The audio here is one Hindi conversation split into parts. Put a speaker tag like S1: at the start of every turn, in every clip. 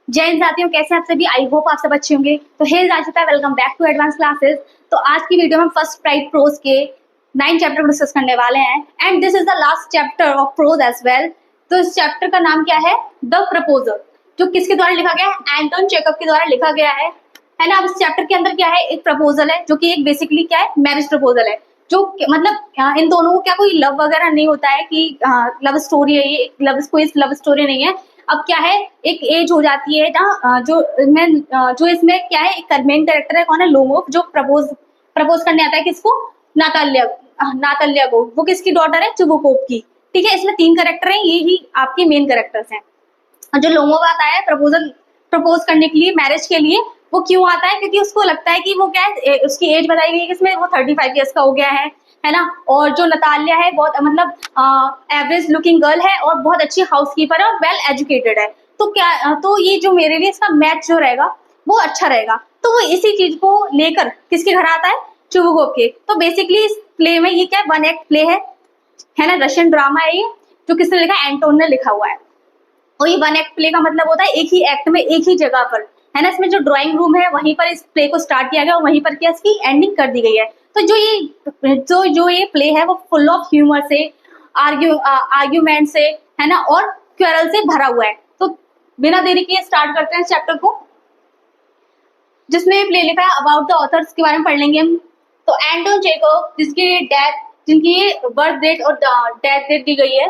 S1: जय हिंद साथियों, कैसे हैं आप सभी। आई होप आप सब अच्छे होंगे। तो hey Rashita, welcome back to advance classes. तो आज की वीडियो में फर्स्ट प्राइड प्रोज के 9 चैप्टर को डिस्कस करने वाले हैं and this is the last chapter of prose as well. तो इस चैप्टर का नाम क्या है? द प्रपोजल, जो किसके द्वारा लिखा गया है? एंटोन चेखव के द्वारा लिखा गया है ना। अब इस चैप्टर के अंदर क्या है? एक प्रपोजल है जो कि एक बेसिकली क्या है, मैरिज प्रपोजल है। जो मतलब इन दोनों को क्या कोई लव वगैरह नहीं होता है कि लव स्टोरी है, ये कोई लव स्टोरी नहीं है। अब क्या है, एक एज हो जाती है ना, जो इसमें क्या है, एक मेन कैरेक्टर है, कौन है? लोमोफ, जो प्रपोज करने आता है किसको? नाताल्या को। वो किसकी डॉटर है? चुबुकोव की। ठीक है, इसमें 3 कैरेक्टर हैं, ये ही आपके मेन कैरेक्टर्स हैं। जो लोमोफ आता है प्रपोज करने के लिए, मैरिज के लिए, वो क्यों आता है? क्योंकि उसको लगता है कि वो क्या है, उसकी एज बताई गई है इसमें, वो 35 ईयर्स का हो गया है ना। और जो नताल्या है, बहुत मतलब एवरेज लुकिंग गर्ल है और बहुत अच्छी हाउसकीपर है और वेल एजुकेटेड है। तो ये जो मेरे लिए इसका मैच जो रहेगा वो अच्छा रहेगा। तो वो इसी चीज को लेकर किसके घर आता है? चुबुकोव के। तो बेसिकली इस प्ले में ये क्या है, 1 एक्ट प्ले है ना, रशियन ड्रामा है ये, जो किसने लिखा है? एंटोन ने लिखा हुआ है। और ये 1 एक्ट प्ले का मतलब होता है एक ही एक्ट में एक ही जगह पर, है ना। इसमें जो ड्राइंग रूम है वहीं पर इस प्ले को स्टार्ट किया गया और वहीं पर क्या इसकी एंडिंग कर दी गई है। तो जो ये प्ले है वो फुल ऑफ ह्यूमर से, आर्ग्यूमेंट से, है ना, और क्वेरल से भरा हुआ है। तो बिना देरी के स्टार्ट करते हैं इस चैप्टर को, जिसमें प्ले लिखा है। अबाउट द ऑथर्स के बारे में पढ़ लेंगे हम। तो एंटोन चेखव, जिनकी बर्थ डेट और डेथ डेट दी गई है,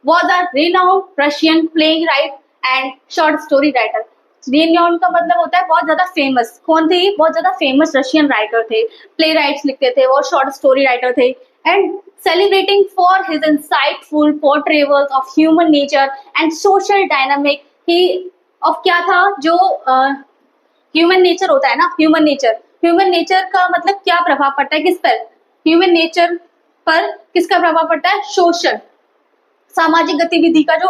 S1: was a renowned Russian playwright and short story writer। Renowned का मतलब होता है बहुत ज्यादा फेमस। कौन थे ये? बहुत ज्यादा फेमस रशियन राइटर थे, प्ले राइट्स लिखते थे और शॉर्ट स्टोरी राइटर थे। And celebrating for his insightful portrayals of human nature and social dynamic. ही ऑफ क्या था, जो ह्यूमन नेचर होता है ना, ह्यूमन नेचर का मतलब क्या प्रभाव पड़ता है किस पर? ह्यूमन नेचर पर किसका प्रभाव पड़ता है? सोशल, सामाजिक गतिविधि का जो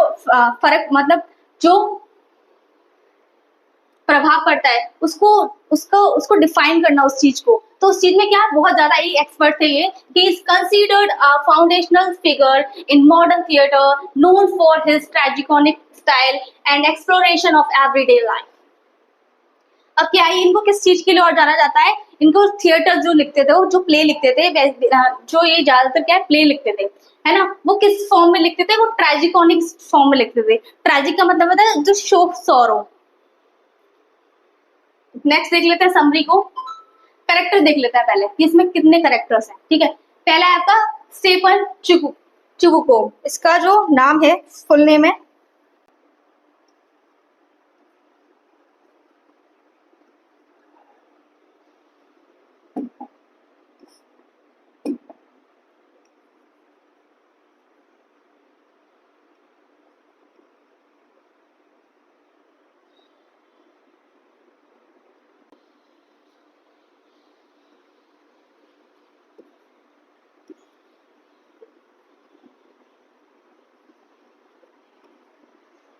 S1: फर्क, मतलब जो प्रभाव पड़ता है, उसको डिफाइन करना उस चीज को। तो उस चीज में क्या बहुत ज्यादा ही एक्सपर्ट थे ये। He is considered a foundational figure in modern theatre, known for his tragicomic style and exploration of everyday life. अब क्या है, इनको किस चीज के लिए और जाना जाता है? इनको थिएटर जो लिखते थे, वो जो प्ले लिखते थे, जो ये ज्यादातर क्या है, प्ले लिखते थे, है ना। वो किस फॉर्म में लिखते थे? वो ट्रेजिकॉमिक फॉर्म में लिखते थे। ट्रेजिक का मतलब होता है जो शोक, सौरो। नेक्स्ट देख लेते हैं समरी को। कैरेक्टर देख लेते हैं पहले, इसमें कितने कैरेक्टर्स हैं। ठीक है, पहला है आपका स्टेफन चुबुकोव। इसका जो नाम है, फुल नेम है,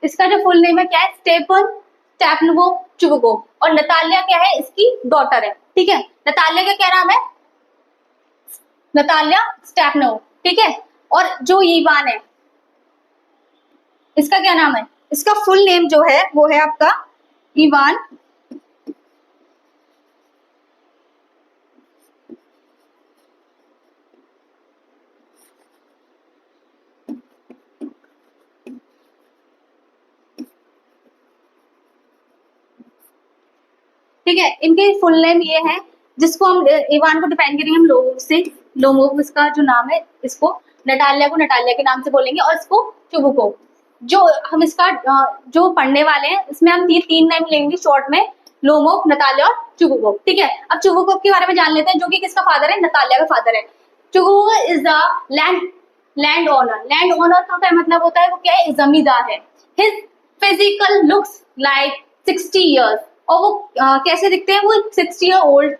S1: इसका जो फुल नेम है क्या है? Stepan Stepanovich Chubukov. और नताल्या क्या है? इसकी डॉटर है। ठीक है, नताल्या का क्या नाम है? नताल्या स्टेपनोव। ठीक है, और जो इवान है, इसका क्या नाम है? इसका फुल नेम जो है वो है आपका इवान ठीक है, इनके फुल नेम ये है, जिसको हम इवान को डिफाइन करेंगे हम लोमोव, इसका जो नाम है, इसको नटाल्या को नटाल्या के नाम से बोलेंगे और इसको चुबुकोव। जो हम इसका जो पढ़ने वाले हैं, इसमें हम तीन नेम लेंगे शॉर्ट में, लोमोव, नताल्या और चुबुकोव। ठीक है, अब चुबुकोव के बारे में जान लेते हैं, जो कि किसका फादर है? नताल्या का फादर है। Chubukov is the land owner का क्या मतलब होता है? वो क्या है? जमींदार है। His physical looks like 60 years. और वो कैसे दिखते हैं? वो 60 ईयर ओल्ड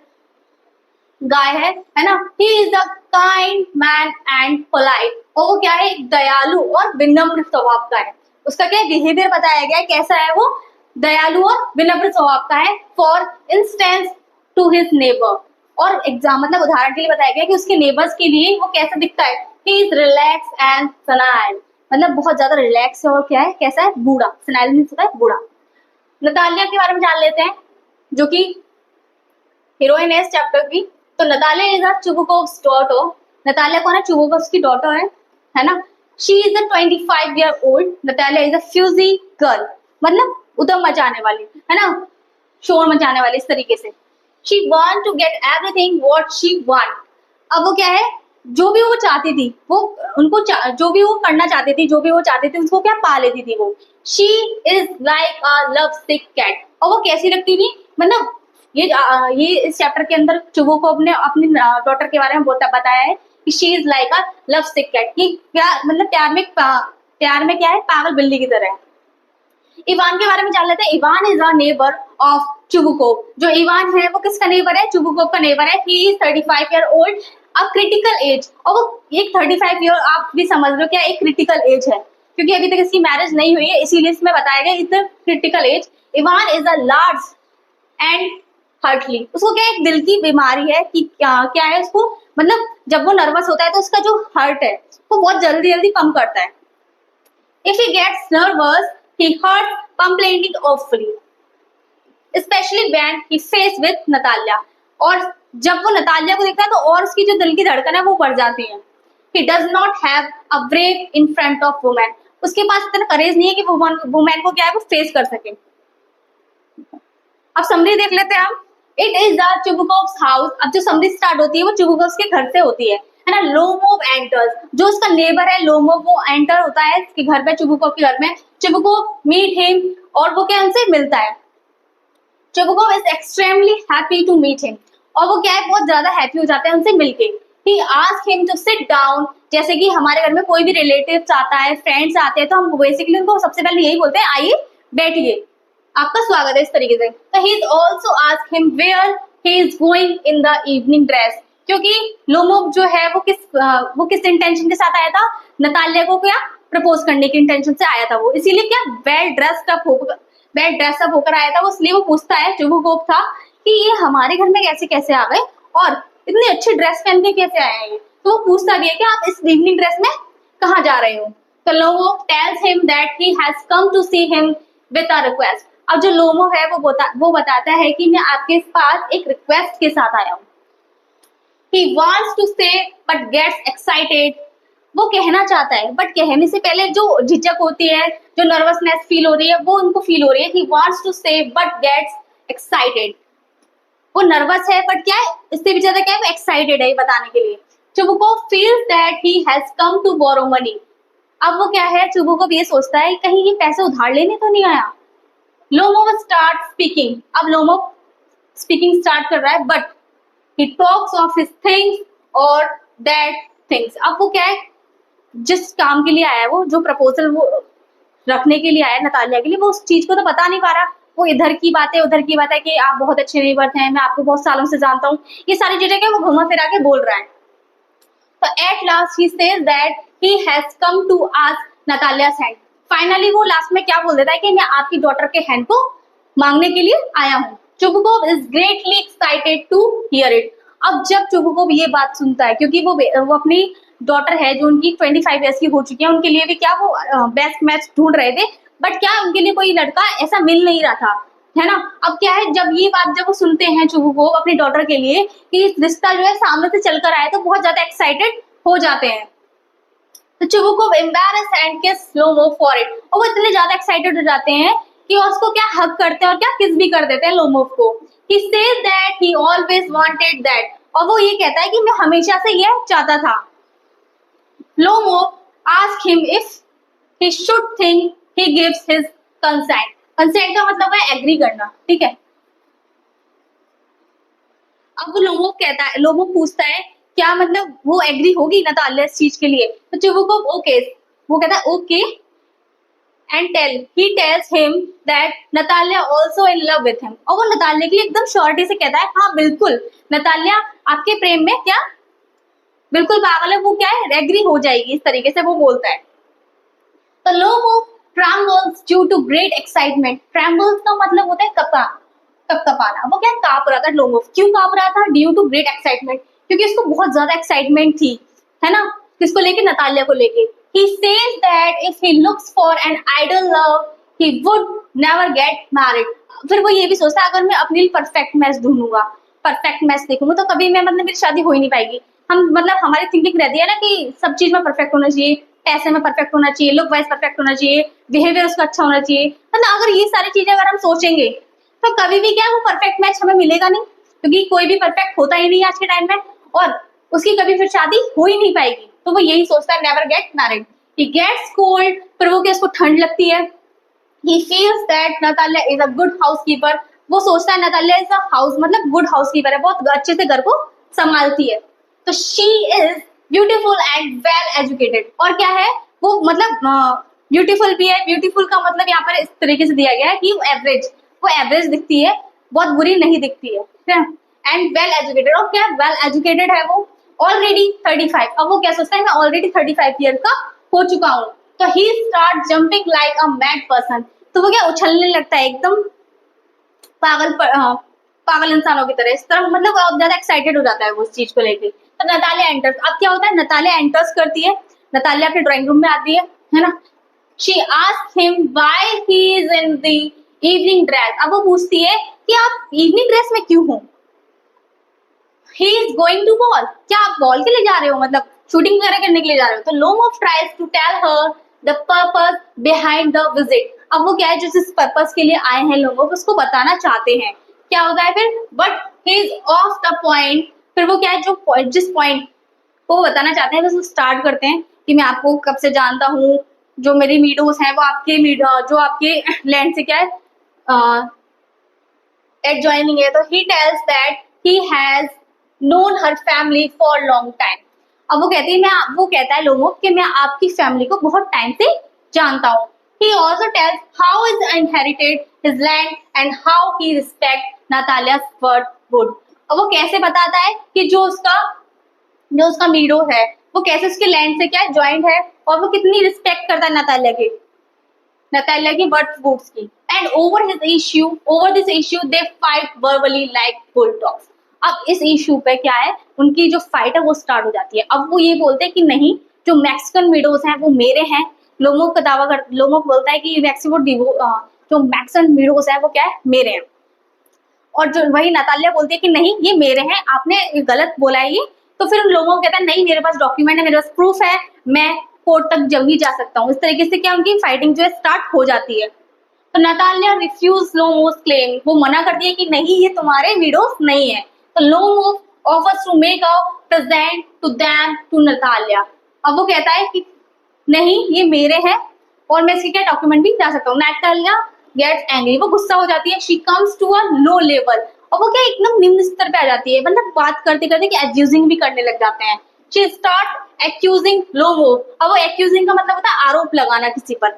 S1: गाय है ना। He is a kind man and polite. और वो क्या है? दयालु और विनम्र स्वभाव का है। उसका क्या बिहेवियर बताया गया है, कैसा है वो? दयालु और विनम्र स्वभाव का है। For instance to his neighbour. और एग्जाम मतलब उदाहरण के लिए बताया गया कि उसके नेबर्स के लिए वो कैसा दिखता है? He is relax and senile. मतलब बहुत ज्यादा रिलैक्स है और क्या है, कैसा है? बूढ़ा। सनाइल मीन्स होता है बूढ़ा। नतालिया के बारे में जान लेते हैं, जो कि हीरोइन है इस चैप्टर की। तो Natalia is a Chubukov's daughter. Natalia कौन है? चुबुकोव्स की डॉटर है ना। She is a 25 year old. Natalia is a fussy girl, मतलब उधम मचाने वाली, है ना, शोर मचाने वाली, इस तरीके से। She want to get everything what she want. अब वो क्या है, जो भी वो चाहती थी वो उनको जो भी वो करना चाहती थी, जो भी वो चाहती थी उसको क्या पा लेती थी वो। She is like a love sick cat. और वो कैसी लगती थी, मतलब ये इस चैप्टर के अंदर चुबुकोव ने अपनी डॉटर के बारे में बताया है कि she is like a love sick cat, कि क्या मतलब प्यार में क्या है, पागल बिल्ली की तरह है। इवान के बारे में जान लेते हैं। Ivan is a neighbour of Chubukov. जो इवान है वो किसका नेबर है? चुबुकोव का नेबर है। He is 35 year old, a critical age. और वो एक 35 ईयर, आप भी समझ लो क्या एक क्रिटिकल एज है, क्योंकि अभी तक इसकी मैरिज नहीं हुई है, इसीलिए इसमें बताया गया is the critical age. Ivan is a large and heartily. उसको क्या एक दिल की बीमारी है कि क्या है उसको, मतलब जब वो नर्वस होता है तो उसका जो हार्ट है वो बहुत जल्दी जल्दी पंप करता है। If he gets nervous, he hurts complaining awfully, especially when he faced with Natalia. और जब वो नतालिया को देखता है तो और उसकी जो दिल की धड़कन है वो बढ़ जाती है। He does not have a brave in front of woman. उसके पास इतना करेज नहीं है कि वुमेन को क्या है वो फेस कर सके। अब समरी देख लेते हैं हम। It is the Chubukov's house. अब जो समरी स्टार्ट होती है वो चुबुकोव्स के घर से होती है ना। लोमोव एंटर्स, जो उसका नेबर है लोमोव, वो एंटर होता है इसके घर में, चुबुकोव के घर में। चुबुकोव मीट हिम, और वो क्या उनसे मिलता है। Chubukov is extremely happy to meet him, और वो क्या है बहुत ज्यादा हैप्पी हो जाते हैं उनसे मिलके। He ask him to sit down. जैसे कि हमारे घर में कोई भी रिलेटिव आता है, फ्रेंड्स आते हैं, तो हम बेसिकली उनको सबसे पहले यही बोलते हैं, आइए बैठिए, आपका स्वागत है, इस तरीके से। तो he is also ask him where he is going in the evening dress, क्योंकि लोमोव जो है वो किस इंटेंशन के साथ आया था, नतालिया को क्या प्रपोज करने की इंटेंशन से आया था वो, इसीलिए क्या वेल ड्रेसअप होकर आया था वो। इसलिए वो पूछता है, चुबुकोव था, कि ये हमारे घर में कैसे कैसे आ गए और इतनी अच्छी ड्रेस पहन के कैसे आए हैं। तो वो पूछता भी है कि आप इस इवनिंग ड्रेस में कहाँ जा रहे हो। तो Lomov tells him that he has come to see him with a request. अब जो लोमोव है वो बताता है कि मैं आपके पास एक रिक्वेस्ट के साथ आया हूँ। He wants to say but gets excited. वो कहना चाहता है बट कहने से पहले जो झिझक होती है, जो नर्वसनेस फील हो रही है, वो उनको फील हो रही है। He wants to say but gets excited. वो नर्वस है बट क्या है, इससे भी ज्यादा क्या है, वो एक्साइटेड है ये बताने के लिए। Chubukov feels that he has come to borrow money. अब वो क्या है, चुबुकोव ये सोचता है कहीं ये पैसे उधार लेने तो नहीं आया। Lomov start speaking. अब लोमोव स्पीकिंग स्टार्ट कर रहा है, but he talks of his things or that things. अब वो क्या है, जिस काम के लिए आया है, वो जो प्रपोजल वो रखने के लिए आया है नतालिया के लिए, वो उस चीज को तो बता नहीं पा रहा। वो इधर की बातें उधर की बातें कि आप बहुत अच्छे नेबर हैं, मैं आपको बहुत सालों से जानता हूँ, ये सारी चीजें क्या वो घुमा फिरा के बोल रहा है। तो at last he says that he has come to ask Natalia's hand. Finally वो लास्ट में क्या बोल देता है कि मैं आपकी डॉटर के हैंड को मांगने के लिए आया हूँ। Chubukov is greatly excited to hear it. अब जब चुबुकोव ये बात सुनता है, क्योंकि वो अपनी डॉटर है जो उनकी 25 ईयर्स की हो चुकी है, उनके लिए भी क्या वो बेस्ट मैच ढूंढ रहे थे, बट क्या उनके लिए कोई लड़का ऐसा मिल नहीं रहा था, है ना। अब क्या है, जब ये बात जब वो सुनते हैं चुबुकोव अपनी डॉटर के लिए कि रिश्ता जो है सामने से चलकर आया, तो बहुत ज्यादा एक्साइटेड हो जाते हैं। तो चुबुकोव एम्बैरेस्ड एंड किस लोमोव फॉर इट। और वो इतने ज्यादा एक्साइटेड हो जाते हैं कि उसको क्या हग करते हैं और क्या किस भी कर देते हैं लोमोव को। He says that he always wanted that. और वो ये कहता है कि मैं हमेशा से यह चाहता था। Lomov ask him if he should think he gives his consent. Consent का मतलब है एग्री करना, ठीक है। अब वो लोमोव पूछता है क्या मतलब वो एग्री होगी नतालिया इस चीज के लिए। तो चुबुकोव ओके, वो कहता है okay and he tells him that Natalia also in love with him. और वो नतालिया के लिए एकदम श्योरिटी से कहता है हाँ बिल्कुल नतालिया आपके प्रेम में क्या बिल्कुल पागल है, वो क्या है एग्री हो जाएगी, इस तरीके से वो बोलता है। तो Lomov trembles due to great excitement. Trembles का मतलब होता है कपकपाना। वो क्या कांप रहा था लोमोव। क्यों कांप रहा था? ड्यू टू ग्रेट एक्साइटमेंट, क्योंकि उसको बहुत ज्यादा एक्साइटमेंट थी, है ना, किसको लेके, नतालिया को लेके। He says that if he looks for an idle love, he would never get married. फिर वो ये भी सोचता है अगर मैं अपने लिए परफेक्ट मैच ढूंढूंगा, परफेक्ट मैच देखूंगा तो कभी मैं मतलब मेरी शादी हो ही नहीं पाएगी। हम मतलब हमारी थिंकिंग रहती है ना कि सब चीज में परफेक्ट होना चाहिए, पैसे में परफेक्ट होना चाहिए, लुक वाइज परफेक्ट होना चाहिए, बिहेवियर उसका अच्छा होना चाहिए। मतलब अगर ये सारी चीजें अगर हम सोचेंगे तो कभी भी क्या वो परफेक्ट मैच हमें मिलेगा नहीं, क्योंकि कोई भी परफेक्ट होता ही नहीं आज के टाइम में, और उसकी कभी फिर शादी हो ही नहीं पाएगी। तो वो यही सोचता है never get married. He gets cold, पर वो क्या उसको ठंड लगती है। He feels that Natalia is a good housekeeper. वो सोचता है Natalia is a house मतलब good housekeeper है, बहुत अच्छे से घर को संभालती है। तो she is beautiful and well educated। और क्या है वो मतलब ब्यूटीफुल भी है। ब्यूटीफुल का मतलब यहाँ पर इस तरीके से दिया गया है कि वो एवरेज दिखती है, बहुत बुरी नहीं दिखती है। एंड वेल एजुकेटेड, और क्या वेल एजुकेटेड है वो। ऑलरेडी 35, अब वो क्या सोचता है मैं ऑलरेडी 35 ईयर का हो चुका हूँ। तो he start jumping like a mad person, तो वो क्या उछलने लगता है एकदम पागल इंसानों की तरह, इस तरह मतलब बहुत ज्यादा एक्साइटेड हो जाता है वो उस चीज को लेके। तो नतालिया एंटर्स, अब क्या होता है नतालिया एंटर्स करती है, नतालिया अपने ड्राइंग रूम में आती है ना। She asks him why he is in the evening dress, अब वो पूछती है कि आप इवनिंग ड्रेस में क्यों हो। He is going to ball, क्या आप बॉल के लिए जा रहे हो, मतलब शूटिंग वगैरह करने के लिए जा रहे हो। तो Lomov tries to tell her the purpose behind the visit, अब वो क्या है जिस पर्पस के लिए आए हैं लोमोफ उसको बताना चाहते हैं। क्या होता है फिर, but he is of the point, फिर वो क्या है जो जिस पॉइंट को बताना चाहते हैं बस वो स्टार्ट करते हैं कि मैं आपको कब से जानता हूँ, जो मेरी मीडोज हैं वो आपके जो आपके लैंड से क्या है एडजॉइनिंग है। तो he tells that he has known her family for long time, अब वो कहती है वो कहता है लोगों कि मैं आपकी फैमिली को बहुत टाइम से जानता हूँ। He also tells how he inherited his land and how he respect Natalia's word. अब वो कैसे बताता है कि जो उसका मीडो है वो कैसे उसके लैंड से क्या ज्वाइंट है, और वो कितनी रिस्पेक्ट करता है नतालिया की वर्ड्स की। And over this issue they fight verbally like bulldogs. अब इस इश्यू पे क्या है उनकी जो फाइट है वो स्टार्ट हो जाती है। अब वो ये बोलते हैं कि नहीं जो मैक्सिकन मीडोज हैं वो मेरे हैं। लोमोफ का दावा कर लोमोफ बोलता है कि जो मैक्सिकन मीडोज हैं वो क्या है मेरे हैं, और जो वही नतालिया बोलती है कि नहीं ये मेरे हैं, आपने गलत बोला है ये। तो फिर लोमोफ कहता है नहीं मेरे पास डॉक्यूमेंट है, मेरे पास प्रूफ है, मैं कोर्ट तक जब भी जा सकता हूँ। इस तरीके से क्या उनकी फाइटिंग जो है स्टार्ट हो जाती है। तो नतालिया रिफ्यूज लोमोफ क्लेम, वो मना करती है कि नहीं ये तुम्हारे मीडोज नहीं है। तो Lomov offers to make a present to them to Natalia, अब वो कहता है कि नहीं ये मेरे हैं और मैं इसके क्या डॉक्यूमेंट भी जा सकता हूँ। नतालिया गेट्स एंग्री, वो गुस्सा हो जाती है। She comes to a low level, और वो क्या एकदम निम्न स्तर पे आ जाती है, मतलब बात करते करते कि एक्यूजिंग भी करने लग जाते हैं। शी स्टार्ट एक्यूजिंग लोमोफ, अब वो एक्यूजिंग का मतलब होता है आरोप लगाना किसी पर,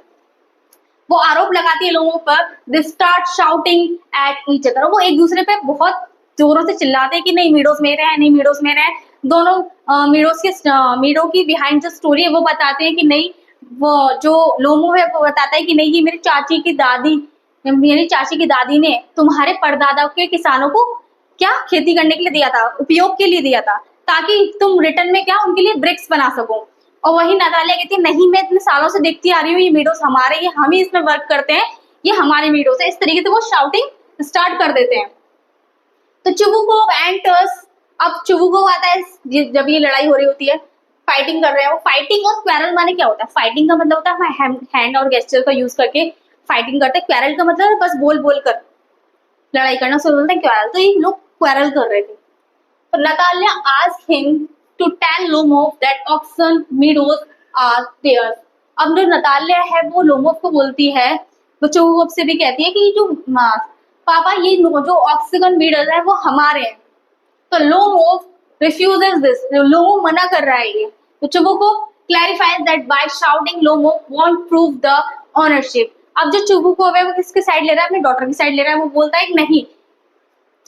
S1: वो आरोप लगाती है लोगों पर। They start shouting at each other, वो एक दूसरे पे बहुत जोरों से चिल्लाते हैं कि नहीं मीडोज मेरे हैं, नहीं मीडोज मेरे हैं। दोनों मीडो की बिहाइंड जो स्टोरी है वो बताते हैं कि नहीं, वो जो लोमो है वो बताता है कि नहीं ये मेरी चाची की दादी ने तुम्हारे परदादा के किसानों को क्या खेती करने के लिए दिया था, उपयोग के लिए दिया था, ताकि तुम रिटर्न में क्या उनके लिए ब्रिक्स बना सको। और वही नतालिया कहती है नहीं मैं इतने सालों से देखती आ रही हूँ ये मीडोज हमारे, ये हम ही इसमें वर्क करते हैं, ये हमारे मीडोज है। इस तरीके से वो शाउटिंग स्टार्ट कर देते हैं। तो चुबुकोव एंटर्स, अब चुबुकोव आता है जब ये लड़ाई हो रही होती है, फाइटिंग कर रहे हैं वो। फाइटिंग और क्वेरल माने क्या होता है, फाइटिंग का मतलब होता है हैंड और गेस्चर का यूज करके फाइटिंग करते हैं। क्वेरल का मतलब है बस बोल बोल कर लड़ाई करना, सो बोलते हैं क्वेरल। तो ये लोग क्वेरल कर रहे थे। तो Natalia asked him to tell Lomov that Oxen Meadows are theirs, अब जो नतालिया है वो लोमोफ को बोलती है, वो चुबुकोव से भी कहती है कि जो पापा ये जो ऑक्सीजन मीडोज है वो हमारे हैं। तो लोमोफ refuses this, लोमोफ मना कर रहा है ये। तो Chubukov clarifies that by shouting लोमोफ won't prove the ownership, अब जो चुबुकोव है वो किसके साइड ले रहा है, अपने डॉटर की साइड ले रहा है। वो बोलता है कि नहीं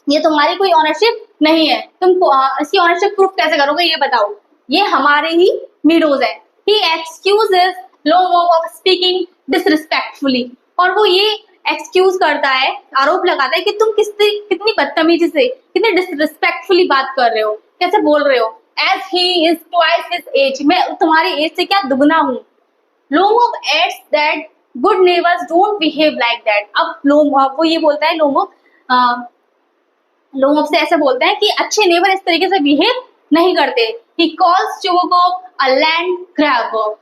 S1: ये तुम्हारी कोई ऑनरशिप नहीं है, तुम इसकी ऑनरशिप प्रूफ कैसे करोगे ये बताओ, ये हमारे ही मीडोज है। He excuses लोमोफ of speaking disrespectfully, और वो ये एक्सक्यूज करता है, आरोप लगाता है कि तुम कितनी बदतमीजी से कितनी डिसरिस्पेक्टफुली बात कर रहे हो, कैसे बोल रहे हो। As he is twice his age, मैं तुम्हारी एज से क्या दुगना हूँ। Lomov adds that good neighbours don't behave like that. अब वो ये बोलता है लोमोफ से ऐसे बोलते हैं कि अच्छे नेबर इस तरीके से बिहेव नहीं करते। He calls Chubukov a land grabber.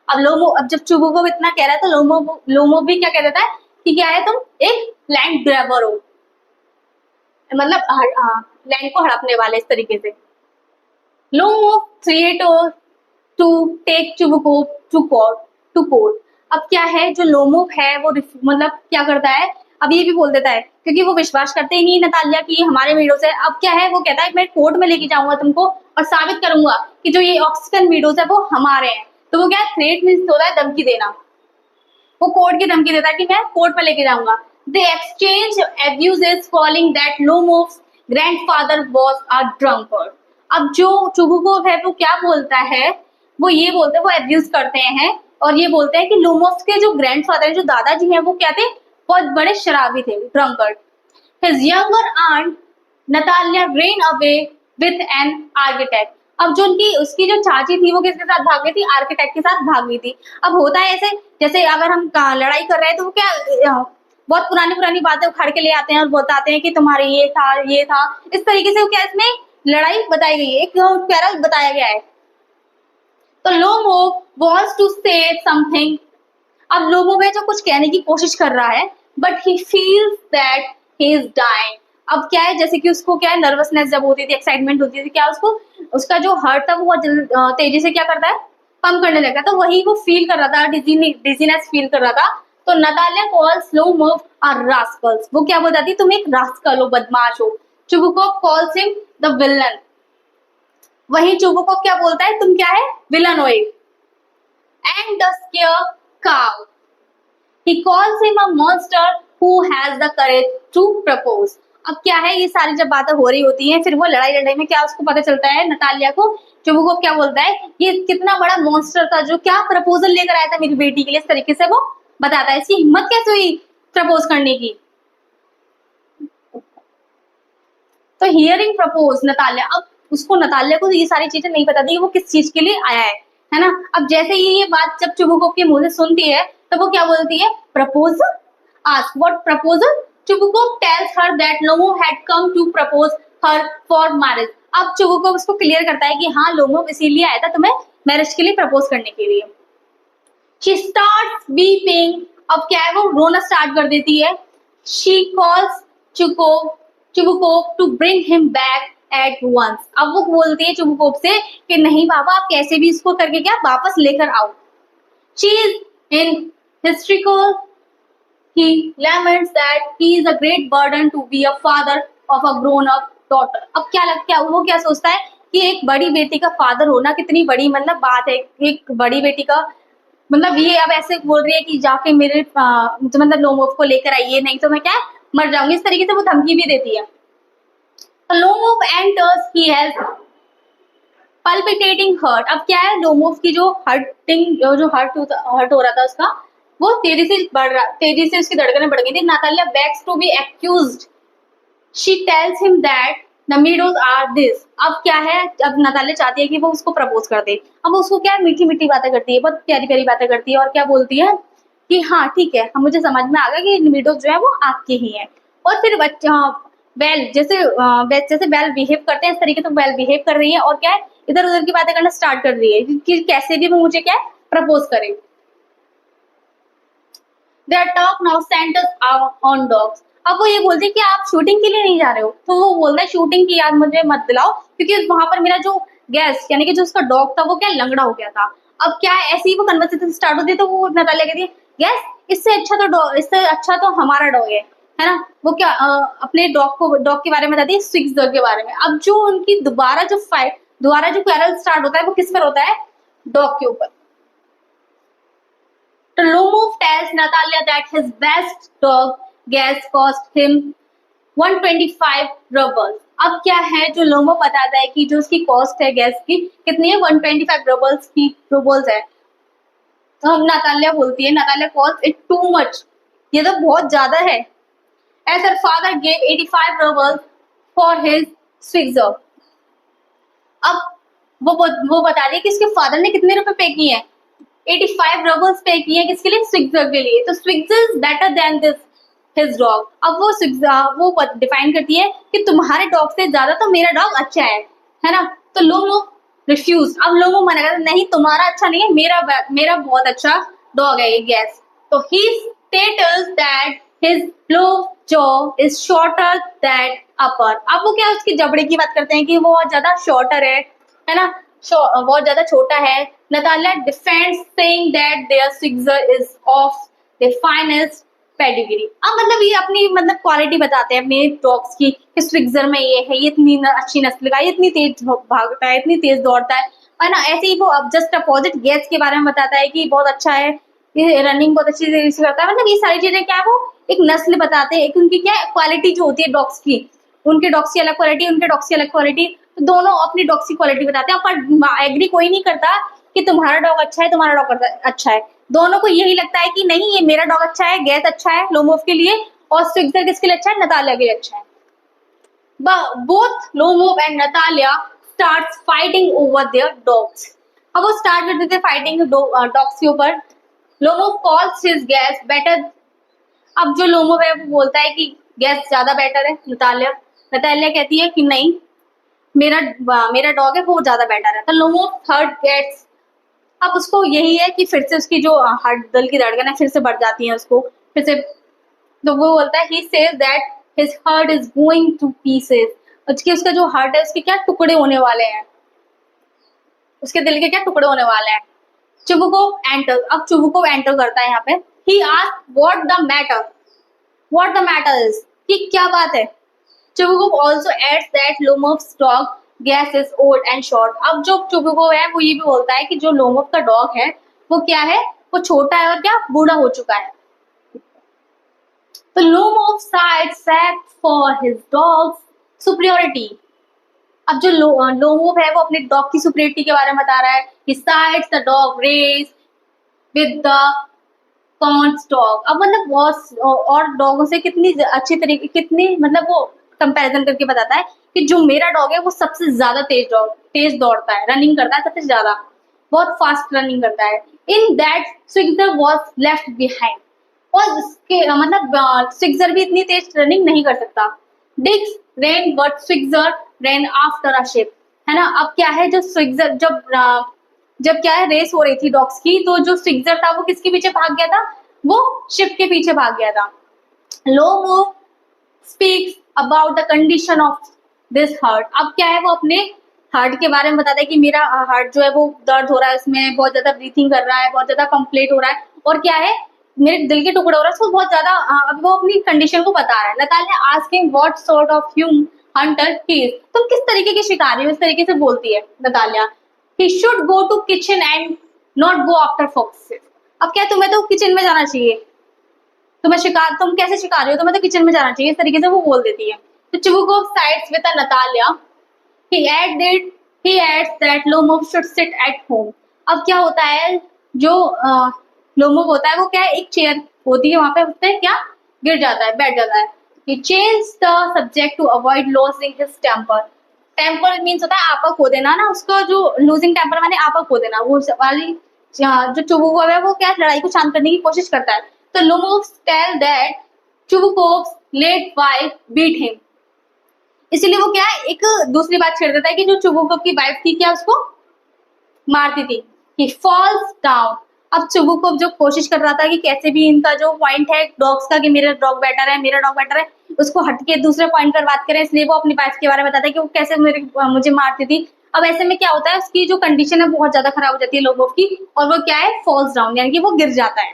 S1: अब जब चुबुकोव इतना कह रहा है तो लोमोफ भी क्या कह देता है कि क्या है, तुम एक लैंड ग्रैबर हो, मतलब लैंड को हड़पने वाले इस तरीके से। Lomov threatens to take Chubukov to court. अब क्या है, जो लोमोफ है वो मतलब क्या करता है, अब ये भी बोल देता है क्योंकि वो विश्वास करते ही नहीं नतालिया की हमारे मीडोज है। अब क्या है, वो कहता है मैं कोर्ट में लेके जाऊंगा तुमको और साबित करूंगा कि जो ये ऑक्सीजन मीडोज है वो हमारे हैं। तो वो क्या है, थ्रेट मीन्स होता है धमकी देना। वो कोर्ट की धमकी देता है कि मैं कोर्ट में लेके जाऊंगा। They exchange abuses calling that Lomov's grandfather was a drunkard. अब जो चुबुकोव है वो क्या बोलता है, वो ये बोलते हैं, वो एब्यूज करते हैं और ये बोलते हैं कि लोमोफ्स के जो ग्रैंडफादर जो दादाजी हैं वो क्या थे, बहुत बड़े शराबी थे, drunkard. His younger aunt Natalia ran away with an architect। अब जो उसकी जो चाची थी वो किसके साथ भाग गई थी, आर्किटेक्ट के साथ भाग गई थी। अब होता है ऐसे, जैसे अगर हम लड़ाई कर रहे हैं तो वो क्या बहुत पुरानी पुरानी बातें उखाड़ के ले आते हैं और बताते हैं कि तुम्हारे ये था इस तरीके से। वो क्या इसमें लड़ाई बताई गई है, एक पैरल बताया गया है। तो लोमोफ wants to say something। अब लोमोफ है जो कुछ कहने की कोशिश कर रहा है, but he feels that he is dying. अब क्या है, जैसे कि उसको क्या है, नर्वसनेस जब होती थी, एक्साइटमेंट होती थी, क्या उसका जो हार्ट था वो तेजी से क्या करता है, पंप करने लगता है। तो वही वो फील कर रहा था, डिजीनेस फील कर रहा था। तो नतालिया कॉल्स लोमोफ अ रास्कल्स। वो क्या बोलती, तुम एक रास्कल हो, बदमाश हो। Chubukov calls him the villain. वही चुबुकोव क्या बोलता है, तुम क्या है, विलन हो एक। And the square cow, he calls him a monster who has the courage to propose। अब क्या है, ये सारी जब बातें हो रही होती हैं, फिर वो लड़ाई में क्या उसको पता चलता है नतालिया को, चुबुकोव क्या बोलता है, ये कितना बड़ा मॉन्स्टर था जो क्या प्रपोजल लेकर आया था मेरी बेटी के लिए, इस तरीके से वो बताता है। इसकी हिम्मत कैसे हुई प्रपोज करने की। तो हियरिंग प्रपोज नतालिया, अब उसको नतालिया को ये सारी चीजें नहीं पता थी वो किस चीज के लिए आया है ना। अब जैसे ये बात जब चुबुकोव के मुंह से सुनती है तो वो क्या बोलती है, proposal, ask what proposal. Chubukov tells her that Lomov had come to propose her for marriage. अब चुबुकोव उसको क्लियर करता है कि हाँ, लोमोफ इसीलिए आया था तुम्हें मैरिज के लिए प्रपोज करने के लिए। She starts weeping. अब क्या है, वो रोना स्टार्ट कर देती है। She calls Chubukov to bring him back at once. अब वो बोलती है चुबुकोव से कि नहीं बाबा, आप कैसे भी इसको करके क्या वापस लेकर आओ। She is in hysterical। He laments that he is a great burden to be a father of a grown-up daughter। अब क्या वो क्या सोचता है कि एक बड़ी बेटी का फादर होना कितनी बड़ी मतलब बात है। एक बड़ी बेटी का मतलब ये अब ऐसे बोल रही है कि जाके मेरे मतलब लोमोफ को लेकर आइए, नहीं तो मैं क्या मर जाऊंगी, इस तरीके से वो धमकी भी देती है। लोमोफ एंटर्स, ही हैज पल्पिटेटिंग हर्ट। अब क्या है, लोमोफ की जो हर्ट हो रहा था उसका, वो तेजी से उसकी धड़कनें बढ़ गई थी। Natalia begs to be accused। She tells him that the meadows are this। अब क्या है, अब नतालिया चाहती है कि वो उसको प्रपोज कर दे। अब वो उसको क्या मीठी मीठी बातें करती है, बहुत प्यारी प्यारी बातें करती है और क्या बोलती है कि हाँ ठीक है, हम मुझे समझ में आ गया कि मीडोज जो है वो आपके ही है। और फिर जैसे बेल बिहेव करते हैं इस तरीके से बेल बिहेव कर रही है और क्या है, इधर उधर की बातें करना स्टार्ट कर रही है कि कैसे भी वो मुझे क्या प्रपोज करे। Their talk now centers on dogs। अब वो ये बोलते हैं कि आप शूटिंग के लिए नहीं जा रहे हो, तो वो बोलता है शूटिंग की याद मुझे मत दिलाओ क्योंकि वहां पर मेरा जो गेस्ट यानी कि जो उसका डॉग था वो क्या लंगड़ा हो गया था। अब क्या है, ऐसे ही वो कन्वर्सेशन स्टार्ट होती है तो वो नतालिया कहती है गेस्ट, इससे अच्छा तो हमारा डॉग है ना। वो क्या अपने डॉग के बारे में बताती है, स्विग्स डॉग के बारे में। अब जो उनकी दोबारा जो पैरल स्टार्ट होता है वो किस पर होता है, डॉग के ऊपर। तो लोमोफ tells Natalia that his best dog gas cost him 125 rubles। अब क्या है, जो लोमोफ बताता है कि जो उसकी कॉस्ट है गैस की कितनी है, 125 रूबल्स है। तो हम नतालिया बोलती है, Natalia calls it too much, ये तो बहुत ज्यादा है। As her father gave 85 rubles for his switzer। अब वो बता रही है कि इसके फादर ने कितने रुपए पे किए हैं, 85 रबल्स पे किए हैं किसके लिए, स्विग्जर के लिए। तो Squeezer is better than this his dog. अब वो डिफाइन करती है कि तुम्हारे डॉग से ज्यादा तो मेरा डॉग अच्छा है ना। तो लोमो रिफ्यूज, अब लोमो मना करता नहीं तुम्हारा अच्छा नहीं है, मेरा बहुत अच्छा डॉग है ये गैस। तो he states that his lower jaw is shorter that upper. अब वो क्या उसकी जबड़े की बात करते हैं कि वो बहुत ज्यादा शॉर्टर है ना, बहुत ज्यादा छोटा है। Natalia defends saying that their Squeezer is of the finest pedigree. अब मतलब ये अपनी मतलब क्वालिटी बताते हैं अपने डॉग्स की कि स्विग्जर में ये है, ये इतनी अच्छी नस्ल का, ये इतनी तेज भागता है, इतनी तेज दौड़ता है ना। ऐसे ही वो अब जस्ट अपोजिट गैस के बारे में बताता है कि बहुत अच्छा है, ये रनिंग बहुत अच्छी तरीके से करता है। मतलब ये सारी चीजें क्या है, वो एक नस्ल बताते हैं, उनकी क्या क्वालिटी जो होती है डॉग्स की, उनके डॉग्स की अलग क्वालिटी, उनके डॉग्स की अलग क्वालिटी, तो दोनों अपनी डॉग्स की क्वालिटी बताते हैं। पर एग्री कोई नहीं करता कि तुम्हारा डॉग अच्छा है, तुम्हारा डॉग अच्छा है। दोनों को यही लगता है कि नहीं ये मेरा डॉग अच्छा है, गैस अच्छा है लोमोव के लिए, और स्विग्जर किसके लिए अच्छा है, नतालिया के लिए अच्छा है। Both Lomov and Natalia starts fighting over their dogs. अब वो स्टार्ट कर देते फाइटिंग डॉग्स के ऊपर। Lomov calls his guess better. अब जो लोमोव है वो बोलता है कि गैस ज्यादा बेटर है। नतालिया कहती है कि नहीं मेरा डॉग है वो ज्यादा बेटर है। तो लोमोव थर्ड गेट्स, अब उसको यही है कि फिर से उसकी जो दिल की धड़कन है फिर से बढ़ जाती है उसको फिर से। तो वो बोलता है ही says that his heart is going two pieces. उसका जो हार्ट है उसके क्या टुकड़े होने वाले हैं, उसके दिल के क्या टुकड़े होने वाले हैं। चुबुकोव एंटर, अब चुबुकोव एंटर करता है यहाँ पे। He asked what the matter is, कि क्या बात है। Chubukov also adds that Lomov's dog guess is old and short. अब जो चुबुकोव है वो ये भी बोलता है कि जो लोमोव का डॉग है वो क्या है, वो छोटा है और क्या बूढ़ा हो चुका है। तो Lomov sides for his dogs superiority. अब जो लोमोव है वो अपने डॉग की सुपीरियरिटी के बारे में बता रहा है। He sides the dog race with the count's dog. अब मतलब बहुत और डॉगों से कितनी अच्छी तरीके कितनी मतलब वो कंपैरिजन करके बताता है कि जो मेरा डॉग है वो सबसे ज्यादा तेज दौड़ता है, रनिंग करता है सबसे ज्यादा, बहुत फास्ट रनिंग करता है। In that Squeezer was left behind, और उसके मतलब स्विग्जर भी इतनी तेज रनिंग नहीं कर सकता। डिक्स ran but Squeezer ran after a sheep, है ना। अब क्या है, जो स्विग्जर जब क्या है रेस हो रही थी डॉग्स की, तो जो स्विग्जर था वो किसके पीछे भाग गया था, वो शिप के पीछे भाग गया था। Lomov speaks about the condition of this heart. अब क्या है, वो अपने हार्ट के बारे में बताता है कि मेरा हार्ट जो है वो दर्द हो रहा है, उसमें बहुत ज्यादा ब्रीथिंग कर रहा है, बहुत ज्यादा कंप्लीट हो रहा है, और क्या है मेरे दिल के टुकड़े हो रहा है, उसको बहुत ज्यादा अब वो अपनी कंडीशन को बता रहा है। Natalia asking what sort of human Hunter he is. तुम किस तरीके के शिकारी हो, इस तरीके से बोलती है Natalia. He should go to kitchen and not go after foxes। अब क्या तुम्हें तो किचन में जाना चाहिए, तुम कैसे शिकारी हो, तुम्हें तो किचन में जाना चाहिए, इस तरीके से वो बोल देती है। तो Chubukov sides with Natalia। He adds that Lomov should sit at home। अब क्या होता है, जो लोमोव होता है वो क्या है, एक चेयर होती है वहां पे, उससे क्या गिर जाता है, बैठ जाता है। He changed the subject to avoid losing his temper। Temper means होता है आपा खो देना ना, उसका जो लूजिंग टेम्पर माने आपा खो देना, वो वाली जो चुबुकोव है वो क्या लड़ाई को शांत करने की कोशिश करता है। तो Lomov tell that Chubukov's late wife beat him. इसीलिए वो क्या है एक दूसरी बात छेड़ देता है कि जो चुबुकोव की वाइफ थी क्या उसको मारती थी। ही फॉल्स डाउन। अब चुबुकोव जो कोशिश कर रहा था कि कैसे भी इनका जो पॉइंट है डॉग्स का कि मेरा डॉग बेटर है, मेरा डॉग बेटर है, उसको हटके दूसरे पॉइंट पर बात करें, इसलिए वो अपनी वाइफ के बारे में बताता है कि वो कैसे मुझे मारती थी। अब ऐसे में क्या होता है, उसकी जो कंडीशन है बहुत ज्यादा खराब हो जाती है लोमोव की, और वो क्या है फॉल्स डाउन, यानी कि वो गिर जाता है।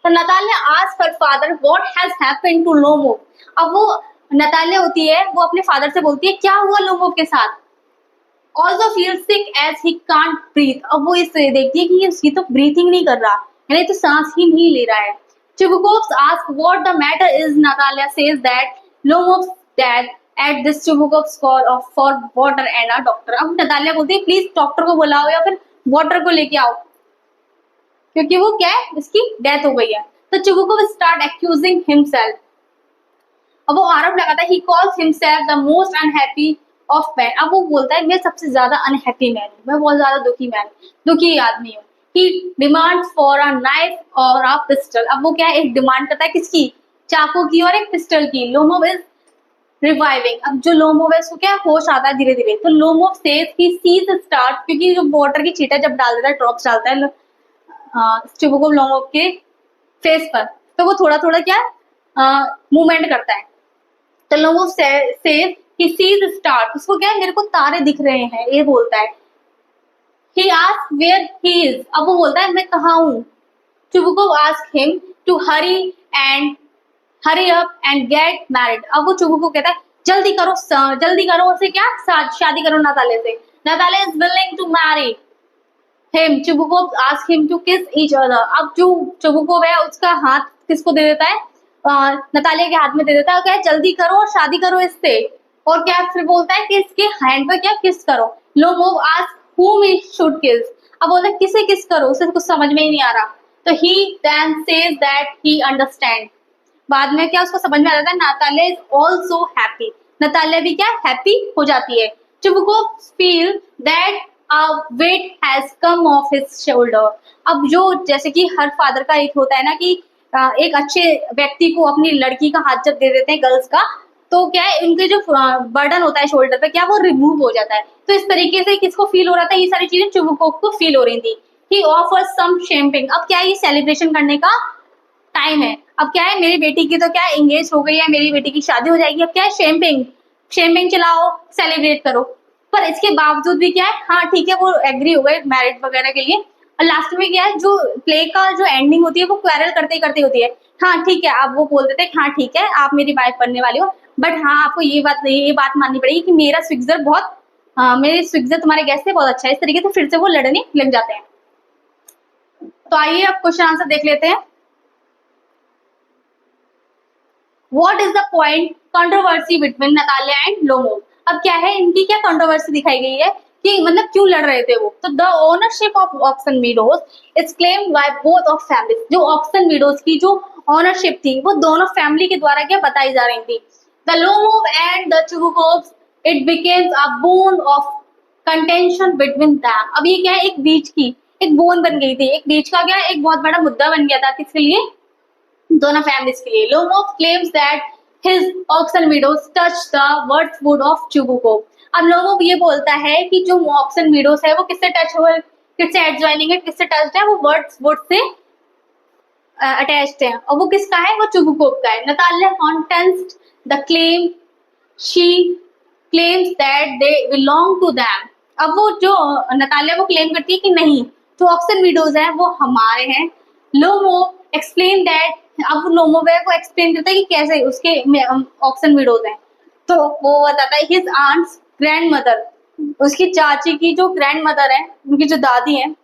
S1: तो Natalia asked her father what has happened to Lomov. अब वो नतालिया होती है वो अपने फादर से बोलती है क्या हुआ लोमोव के साथ। Also feels sick as he can't breathe। अब वो इस देखती है कि ये तो ब्रीथिंग नहीं कर रहा, यानी तो सांस ही नहीं ले रहा है। Chubukov asks what the matter is। Natalia says that Lomov's dad at this Chubukov's call for water and a doctor। अब नतालिया बोलती है प्लीज डॉक्टर को बुलाओ या फिर वाटर को लेके आओ, क्योंकि वो क्या है इसकी डेथ हो गई है। तो Chubukov start accusing himself। अब वो आरोप लगाता है he calls himself the most unhappy of man। अब वो बोलता है मैं सबसे ज्यादा अनहैप्पी मैन हूँ, मैं बहुत ज्यादा दुखी आदमी हूँ। ही डिमांड्स फॉर अ नाइफ और अ पिस्टल। अब वो क्या है, एक डिमांड करता है किसकी, चाकू की और एक पिस्टल की। Lomov is reviving. अब जो लोमोव है उसको क्या होश आता है धीरे धीरे, तो Lomov says he sees start, क्योंकि जो वाटर की छींटा जब डाल देता है, ड्रॉप्स डालता है चुबुको लोमोव के फेस पर, तो वो थोड़ा थोड़ा क्या मूवमेंट करता है। तो Lomov says he sees stars, उसको क्या है, मेरे को तारे दिख रहे हैं, ये बोलता है। He asked where he is, अब वो बोलता है मैं कहाँ हूँ। Chubukov asked him to hurry up and get married। अब वो चुबुको कहता है जल्दी करो उसे क्या, शादी करो नाताले से। नाताले is willing to marry him। Chubukov asked him to kiss each other। अब जो चुबुकोव है उसका हाथ किसको दे देता है, नतालिया के हाथ में दे देता है, क्या जल्दी करो और शादी करो इससे। और क्या फिर बोलता है कि इसके हैंड पर क्या किस करो। Lomov asked whom he should kiss। अब बोलता है किसे किस करो, उसे कुछ समझ में ही नहीं आ रहा। तो he then says that he understand। बाद में क्या उसको समझ में आ जाता है, Natalia is also happy। Natalia भी क्या हैप्पी हो जाती है। Chubukov feel that a weight has come off his shoulder। अब जो जैसे कि हर फादर का एक होता है ना कि एक अच्छे व्यक्ति को अपनी लड़की का हाथ जब दे देते हैं गर्ल्स का, तो क्या है उनके जो बर्डन होता है शोल्डर पे क्या वो रिमूव हो जाता है। तो इस तरीके से किसको फील हो रहा था, ये सारी चीजें चुबुकोव को फील हो रही थी। ही ऑफर्स सम शैंपेन। अब क्या है, ये सेलिब्रेशन करने का टाइम है। अब क्या है, मेरी बेटी की तो क्या एंगेज हो गई है, मेरी बेटी की शादी हो जाएगी, अब क्या है शैंपेन चलाओ, सेलिब्रेट करो। पर इसके बावजूद भी क्या है, हाँ ठीक है वो एग्री हो गए मैरिज वगैरह के लिए। और लास्ट में क्या है, जो प्ले का जो एंडिंग होती है वो क्वेरल करते ही करते होती है। हाँ ठीक है, आप वो बोल देते हैं हाँ ठीक है आप मेरी वाइफ बनने वाली हो, बट हाँ आपको ये बात माननी पड़ेगी कि मेरा स्विग्जर बहुत मेरे स्विग्जर तुम्हारे गैस से बहुत अच्छा है। इस तरीके से फिर से वो लड़ने लग जाते हैं। तो आइए अब क्वेश्चन आंसर देख लेते हैं। What is the point controversy between Natalia and Lomov. अब क्या है, इनकी क्या कंट्रोवर्सी दिखाई गई है कि मतलब क्यों लड़ रहे थे वो। तो the ownership of Oxen Meadows is claimed by both of families. जो ऑक्सन मीडोज की जो ओनरशिप थी वो दोनों फैमिली के द्वारा क्या बताई जा रही थी। The Lomov and the Chubukovs it becomes a bone of contention between them. अब ये क्या है, एक बीच की एक बोन बन गई थी, एक बीच का क्या एक बहुत बड़ा मुद्दा बन गया था, किसके लिए, दोनों फैमिलीज के लिए। Lomov claims that his Oxen Meadows touch the wood of Chubukov. अब लोमोव ये बोलता है कि जो ऑक्सन मीडोज है वो किससे टच हुए, किससे एडजॉइनिंग है, किससे टच्ड है, वो वुड से अटैच्ड है, और वो किसका है, वो चुबुकोव का है। Natalia contest the claim, she claims that they belong to them. अब वो जो नतालिया वो क्लेम करती है कि नहीं जो ऑक्सन मीडोज है वो हमारे हैं। लोमोव एक्सप्लेन दैट, अब लोमोव को एक्सप्लेन करता है कि कैसे उसके ऑक्सन मीडोज हैं। तो वो बताता है हिज आंट्स ग्रैंड मदर, उसकी चाची की जो ग्रैंड मदर है, उनकी जो दादी है,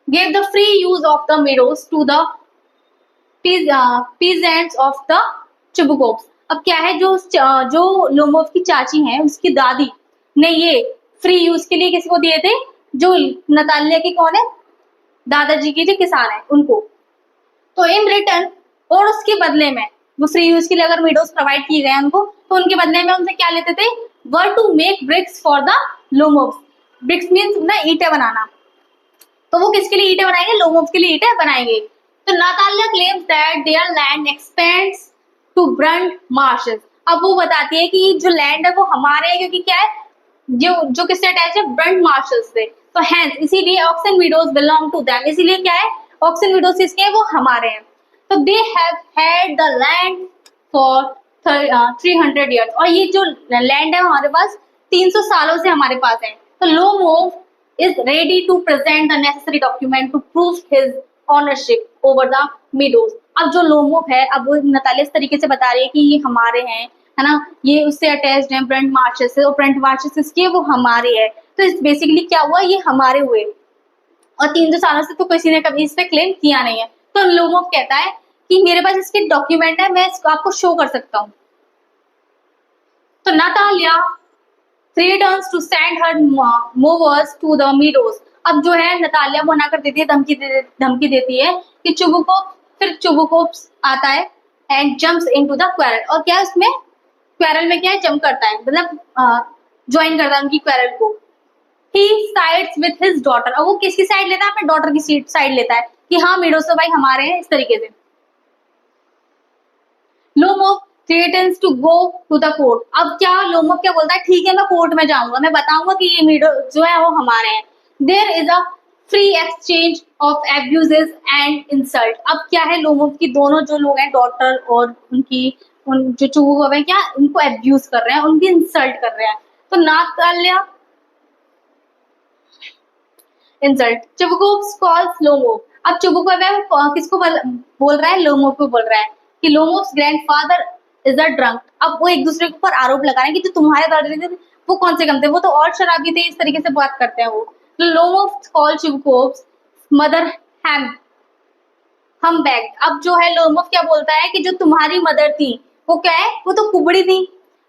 S1: gave the free use of the meadows to the peasants of the Chubukovs। अब क्या है, जो लोमोव की चाची हैं उसकी दादी ने ये फ्री यूज के लिए किसको दिए थे, जो नतालिया के कौन है, दादाजी के जो किसान है उनको। तो इन रिटर्न और उसके बदले में वो फ्री यूज के लिए अगर मीडोज प्रोवाइड किए गए उनको, तो उनके बदले में उनसे क्या लेते थे, were to make bricks for the Lomovs. Bricks means ना ईंटें बनाना, तो वो किसके लिए ईंटें बनाएंगे, लोमोव के लिए ईंटें बनाएंगे। तो Natalia claims that their land expands to Burnt Marshes. अब वो बताती है कि जो लैंड है वो हमारे है, क्योंकि क्या है जो किससे अटैच है, ब्रंट मार्शेस से। तो हैंस इसीलिए Oxen Meadows belong to them, इसीलिए क्या है ऑक्सन मीडोज किसके हैं, वो हमारे हैं। तो they have had the land for 300 years, और ये जो लैंड है हमारे पास 300 सालों से हमारे पास है। तो Lomov is ready to present the necessary document to prove his ownership over the meadows। अब जो लोमोव है, अब वो नतालिया इस तरीके से बता रही है कि ये हमारे हैं, है ना, ये उससे अटैच्ड है ब्रंट मार्शेस से, और ब्रंट मार्शेस इसके वो हमारे है। तो इस बेसिकली क्या हुआ, ये हमारे हुए, और 300 सालों से तो किसी ने कभी इस पे क्लेम किया नहीं है। तो लोमोव कहता है कि मेरे पास इसके डॉक्यूमेंट है, मैं इसको आपको शो कर सकता हूँ। तो Natalia threatens to send her movers to the meadows। अब जो है नतालिया मना कर देती है, धमकी देती है कि चुबुकोव आता है and jumps into the quarrel. और क्या उसमें क्वेरल में क्या है, जंप करता है, मतलब ज्वाइन करता है उनकी क्वेरल को। ही साइड्स विथ हिज डॉटर। अब वो किसकी साइड लेता है? अपने डॉटर की साइड लेता है कि हाँ मीडोस तो भाई हमारे हैं, इस तरीके से। Lomov threatens to go to the court. अब क्या लोमोव क्या बोलता है? ठीक है मैं कोर्ट में जाऊंगा, मैं बताऊंगा कि ये मीडो जो है वो हमारे हैं। There is a free exchange of abuses and insult. अब क्या है, लोमोव की दोनों जो लोग हैं, डॉटर और उन जो चूगो है, क्या उनको एब्यूज कर रहे हैं, उनकी इंसल्ट कर रहे हैं। तो नाताल्या इंसल्ट चुबुकोव कॉल्स लोमोव। अब चुबुकोव है किसको बोल रहा है? लोमोव को बोल रहा है कि लोमोव्स ग्रैंडफादर इज अ ड्रंक। अब वो एक दूसरे के ऊपर आरोप लगा रहे हैं कि जो तुम्हारे दादाजी थे वो कौन से कम थे, वो तो और शराबी थे, इस तरीके से बात करते हैं वो। तो लोमोव कॉल चुबुकोव्स मदर हैम हम बैग। अब जो है लोमोव क्या बोलता है कि जो तुम्हारी मदर थी वो क्या है, वो तो कुबड़ी थी।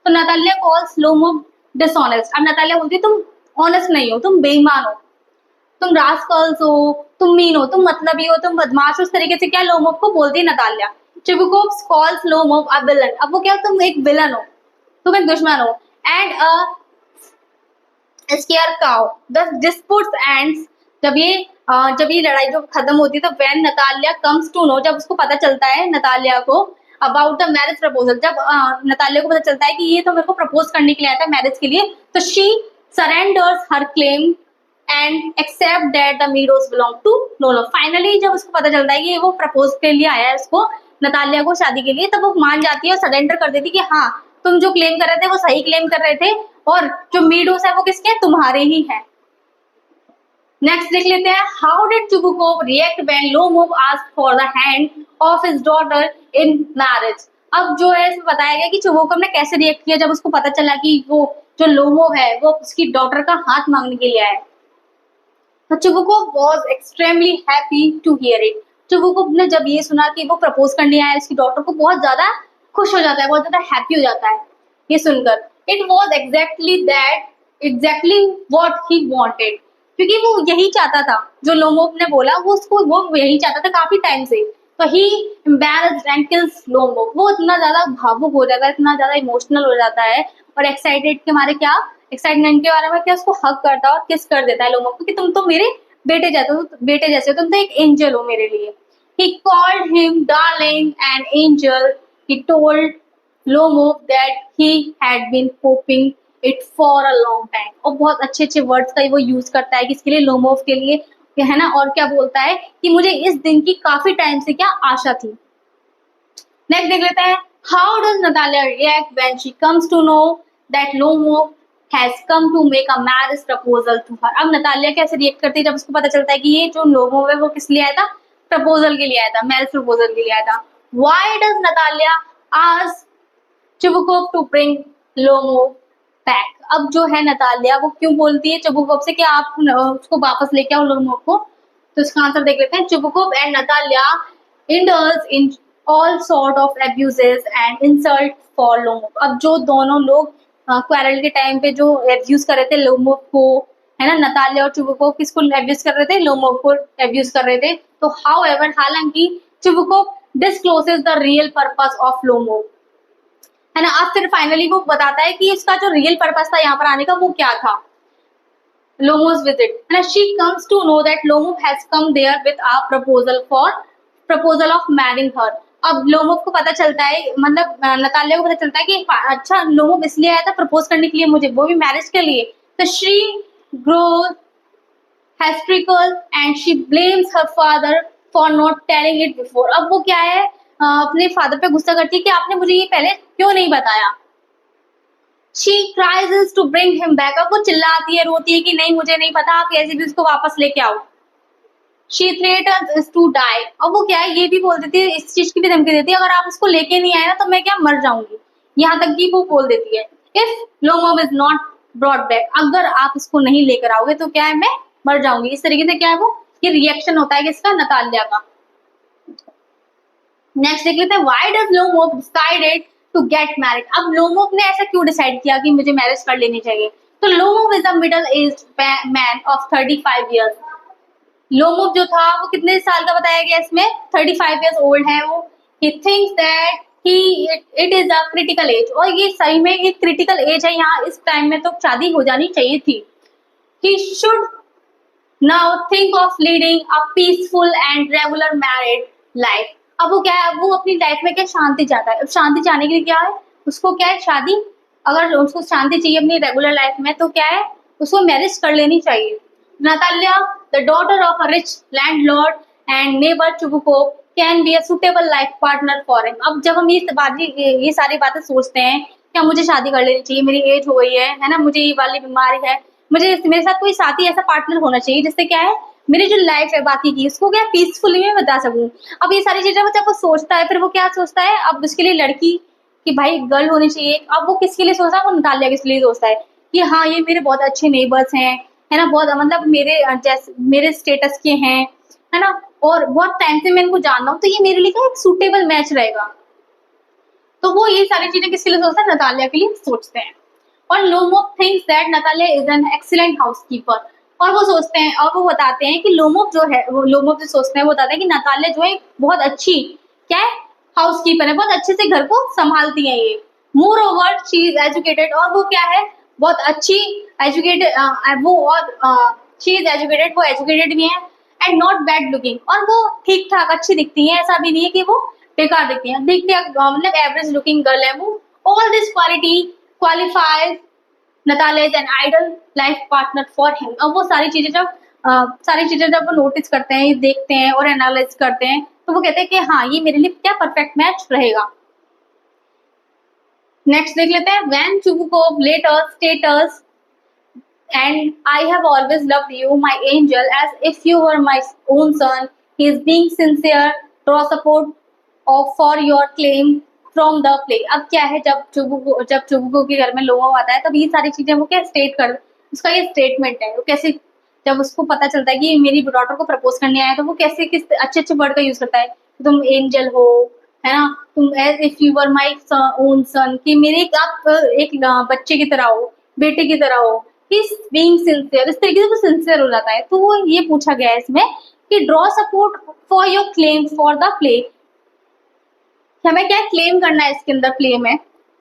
S1: तो नताल्या कॉल्स लोमोव डिसऑनेस्ट। अब नताल्या बोलती है तुम ऑनेस्ट नहीं हो, तुम बेईमान हो, तुम रास्कल्स हो, तुम मीन हो, तुम मतलबी हो, तुम बदमाश हो, इस तरीके से क्या लोमोव को बोलती है Natalya. Chubukov calls Lomov a villain. अब वो क्या, तुम एक विलन हो, तुम एक दुश्मन हो। And scarecrow. The dispute ends. जब ये लड़ाई जो खत्म होती है तो when Natalya comes to know, जब उसको पता चलता है नताल्या को अबाउट द मैरिज प्रपोजल, जब नताल्या को पता चलता है कि ये तो मेरे को प्रपोज करने के लिए आया था मैरिज के लिए, तो she surrenders her claim and accept that the meadows belong to Lomov. Finally जब उसको पता चलता है कि वो प्रपोज के लिए आया है उसको, नताल्या को शादी के लिए, तब वो मान जाती है और सरेंडर कर देती है कि हाँ तुम जो क्लेम कर रहे थे वो सही क्लेम कर रहे थे, और जो मीडोस है वो किसके, तुम्हारे ही है। नेक्स्ट देख लेते हैं, how did Chubukov react when Lomov asked for the hand of his daughter in marriage. अब जो है इसमें बताया गया कि चुबुकोव ने कैसे रिएक्ट किया जब उसको पता चला कि वो जो लोमोव है वो उसकी डॉटर का हाथ मांगने के लिए आया है। तो Chubukov was extremely happy to hear it. Chubukov ने जब ये सुना कि वो प्रपोज करने आया है उसकी डॉटर को, बहुत ज्यादा खुश हो जाता है, बहुत ज्यादा हैप्पी हो जाता है ये सुनकर। It was exactly what he wanted, क्योंकि वो यही चाहता था जो लोमोव ने बोला, वो यही चाहता था काफी टाइम से। तो ही एम्बैरेस्ड एंड किल्स लोमोव। वो इतना ज्यादा भावुक हो जाता है, इतना ज्यादा इमोशनल हो जाता है और एक्साइटेड के मारे क्या, एक्साइटमेंट के बारे में क्या, उसको हक करता है और किस कर देता है लोमोव को कि तुम तो मेरे बेटे जैसे हो, तुम तो एक एंजल हो मेरे लिए। He called him darling and angel. He told Lomov that he had been hoping it for a long time. और बहुत अच्छे अच्छे वर्ड्स का वो यूज करता है किसके लिए, लोमोव के लिए, है ना। और क्या बोलता है कि मुझे इस दिन की काफी टाइम से क्या आशा थी। नेक्स्ट देख लेते हैं, how does Natalya react when she comes to know that Lomov has come to make a marriage proposal to her. अब नताल्या कैसे रिएक्ट करती है जब उसको पता चलता है कि ये जो लोमोव है वो किस लिए आया था, प्रपोजल के लिए आया था, मैरिज प्रपोजल के लिए आया था। Why does Natalya ask Chubukov to bring Lomov back. अब जो है नताल्या वो क्यों बोलती है चुबुकोव से कि आप उसको वापस लेके आओ लोमोव को, तो इसका आंसर देख लेते हैं। Chubukov and Natalya indulge in all sort of abuses and insult for Lomov. अब जो दोनों लोग क्वारल के टाइम पे जो एब्यूज कर रहे थे लोमोव को, है ना, नताल्या और चुबुकोव किसको एब्यूज कर रहे थे, लोमोव को एब्यूज कर रहे थे। तो हाउएवर, हालांकि Chubukov discloses the real purpose of Lomov, है ना। अब फिर फाइनली वो बताता है कि इसका जो रियल पर्पस था यहाँ पर आने का वो क्या था, लोमोव्स विजिट, है ना। She comes to know that Lomov has come there with a proposal of marrying her. अब लोमोव को पता चलता है, मतलब नताल्या को पता चलता है कि अच्छा लोमोव इसलिए आया था प्रपोज करने के लिए मुझे, वो भी मैरिज के लिए। तो she grows hysterical and she blames her father for not telling it before। अब वो क्या है, अपने फादर पे गुस्सा करती है कि आपने मुझे ये पहले क्यों नहीं बताया। She cries to bring him back। अब वो चिल्लाती है, रोती है कि नहीं मुझे नहीं पता, आप कैसे भी उसको वापस लेके आओ। She threatens to die। अब वो क्या है, ये भी बोल देती है, इस चीज की भी धमकी देती है, अगर आप इसको लेके नहीं आए ना तो मैं क्या मर जाऊंगी, यहाँ तक कि वो बोल देती है। If Lomov is not brought back, अगर आप इसको नहीं लेकर आओगे तो क्या है, मैं मर जाऊंगी। इस तरीके से क्या है वो, ये रिएक्शन होता है किसका, नताल्या का। नेक्स्ट देख लेते हैं, why does Lomov decided to get married. अब लोमोव ने ऐसा क्यों डिसाइड किया कि मुझे मैरिज कर लेनी चाहिए। तो Lomov is a middle aged man of 35 years. Lomov जो था वो कितने साल का बताया गया इसमें, 35 ईयर्स ओल्ड है वो। He thinks that it is a critical age, और ये सही में एक क्रिटिकल एज है, यहाँ इस टाइम में तो शादी हो जानी चाहिए थी। he should now think of leading a peaceful and regular married life. अब वो क्या है, अब वो अपनी लाइफ में क्या शांति चाहता है। अब शांति चाहने के लिए क्या है, उसको क्या है, शादी। अगर उसको शांति चाहिए अपनी रेगुलर लाइफ में तो क्या है, उसको मैरिज कर लेनी चाहिए। Natalia, the daughter of a rich landlord and neighbour Chubukov, can be a suitable life partner for him. अब जब हम ये सारी बातें सोचते हैं, क्या मुझे शादी कर लेनी चाहिए, मेरी एज हो गई है ना, मुझे ये वाली बीमारी है, मुझे मेरे साथ कोई साथी ऐसा पार्टनर होना चाहिए जिससे क्या है, मेरी जो लाइफ है बाकी की उसको क्या पीसफुली में बता सकूं। अब ये सारी चीजें जब वो सोचता है, फिर वो क्या सोचता है, अब उसके लिए लड़की कि भाई गर्ल होनी चाहिए। अब वो किसके लिए सोचता है, वो नतालिया के लिए सोचता है कि हाँ ये मेरे बहुत अच्छे नेबर्स हैं, है ना, बहुत मतलब मेरे स्टेटस के हैं, है ना, और बहुत टाइम से मैं इनको जान रहा हूँ, तो ये मेरे लिए एक सूटेबल मैच रहेगा। तो वो ये सारी चीजें किसके लिए सोचता है, नतालिया के लिए सोचते हैं। और Lomov thinks that Natalia is an excellent housekeeper, और वो सोचते हैं और वो बताते हैं कि लोमोव जो है, वो लोमोव जो सोचते हैं वो बताते हैं कि नतालिया जो है बहुत अच्छी क्या है, हाउसकीपर है, बहुत अच्छे से घर को संभालती है ये। More over she is educated, और वो क्या है, बहुत अच्छी एजुकेटेड, वो और शी इज एजुकेटेड, वो एजुकेटेड भी है, एंड नॉट बैड लुकिंग, और वो ठीक ठाक अच्छी दिखती है, ऐसा भी नहीं है कि वो बेकार दिखती है, मतलब एवरेज लुकिंग गर्ल है वो। All this quality qualifies Natalia is an ideal life partner for him. अब वो सारी चीजें जब वो नोटिस करते हैं, देखते हैं और एनालाइज करते हैं, तो वो कहते हैं कि हाँ ये मेरे लिए क्या परफेक्ट मैच रहेगा। नेक्स्ट देख लेते हैं, when Chubukov later states and I have always loved you, my angel, as if you were my own son. He is being sincere, draw support of for your claim from the play. अब क्या है, जब चुबुको के घर में लोमोव आता है तब ये सारी चीजें वो क्या स्टेट कर, उसका ये स्टेटमेंट है, वो कैसे, जब उसको पता चलता है कि मेरी डॉटर को प्रपोज करने आया, तो वो कैसे किस अच्छे वर्ड का यूज करता है, तुम एंजल हो, है ना, तुम as if you were my own son, कि मेरे आप एक बच्चे की तरह हो, बेटे की तरह हो। बीइंग सिंसियर, इस तरीके से वो सिंसियर हो जाता है। तो वो ये पूछा गया है इसमें कि draw support for your claim for the play, हमें क्या क्लेम करना है इसके अंदर प्ले में,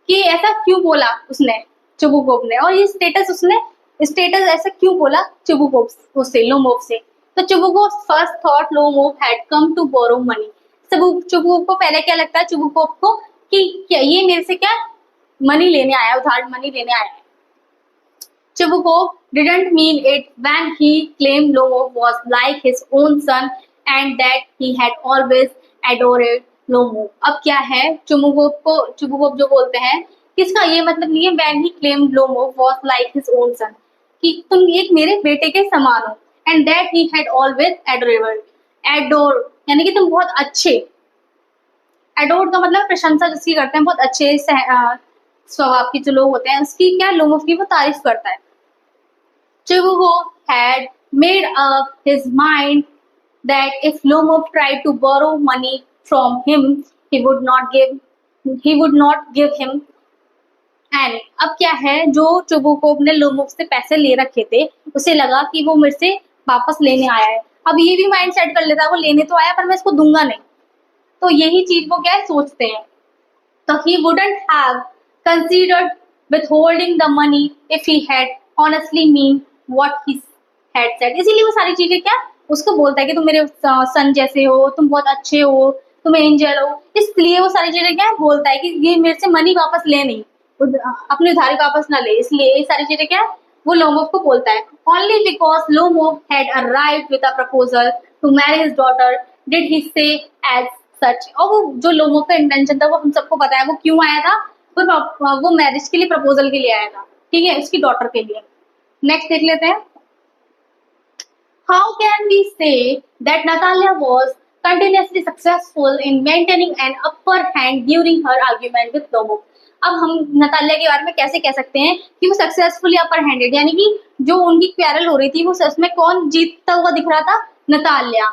S1: कि ऐसा क्यों बोला उसने चुबुकोव ने, और ये स्टेटस ऐसा क्यों बोला चुबुकोव से, लोमोव से। तो Chubukov first thought Lomov had come to borrow money. Chubukov को पहले क्या लगता है चुबुकोव को कि ये मेरे से क्या मनी लेने आया, उधार मनी लेने आया है। Chubukov didn't mean it when he claimed Lomov was like his own son and that he had always adored Lomov. अब क्या है, चुबुकोव जो बोलते हैं, किसका ये मतलब नहीं है when he claimed Lomov was like his own son, कि तुम एक मेरे बेटे के समान हो, and that he had always adore यानी कि तुम बहुत अच्छे, adore का मतलब प्रशंसा जिसकी करते हैं, बहुत अच्छे स्वभाव के जो लोग होते हैं, उसकी क्या लोमोव की वो तारीफ करता है। Chubukov had made up his mind that if Lomov tried to borrow money from him, he would not give him any. अब क्या है, जो चुबुकोव ने लोमोव से पैसे ले रखे थे, उसे लगा कि वो मेरे से वापस लेने आया है। अब ये भी माइंड सेट कर लेता है, वो लेने तो आया पर मैं इसको दूंगा नहीं, तो यही चीज वो क्या है सोचते हैं। तो he wouldn't have considered withholding the money if he had honestly meant what he had said. इसीलिए वो सारी चीजें क्या उसको बोलता है कि तुम मेरे सन जैसे हो, तुम बहुत अच्छे हो, तुम एंजल हो, इसलिए वो सारी चीजें क्या बोलता है कि ये मेरे से मनी वापस ले नहीं, अपनी उधारी वापस ना ले, इसलिए ये सारी चीजें क्या वो लोमोव को बोलता है। Only because Lomov had arrived with a proposal to marry his daughter did he say as such. और वो जो लोमोव का इंटेंशन था वो हम सबको पता है, वो क्यों आया था, वो मैरिज के लिए, प्रपोजल के लिए आया था, ठीक है, उसकी डॉटर के लिए। नेक्स्ट देख लेते हैं, how can we say that Natalia was continuously successful in maintaining an upper hand during her argument with Lomov. अब हम नतालिया के बारे में कैसे कह सकते हैं कि वो सक्सेसफुली अपर हैंडेड, यानी कि जो उनकी क्वेरल हो रही थी वो उसमें कौन जीतता हुआ दिख रहा था, नतालिया।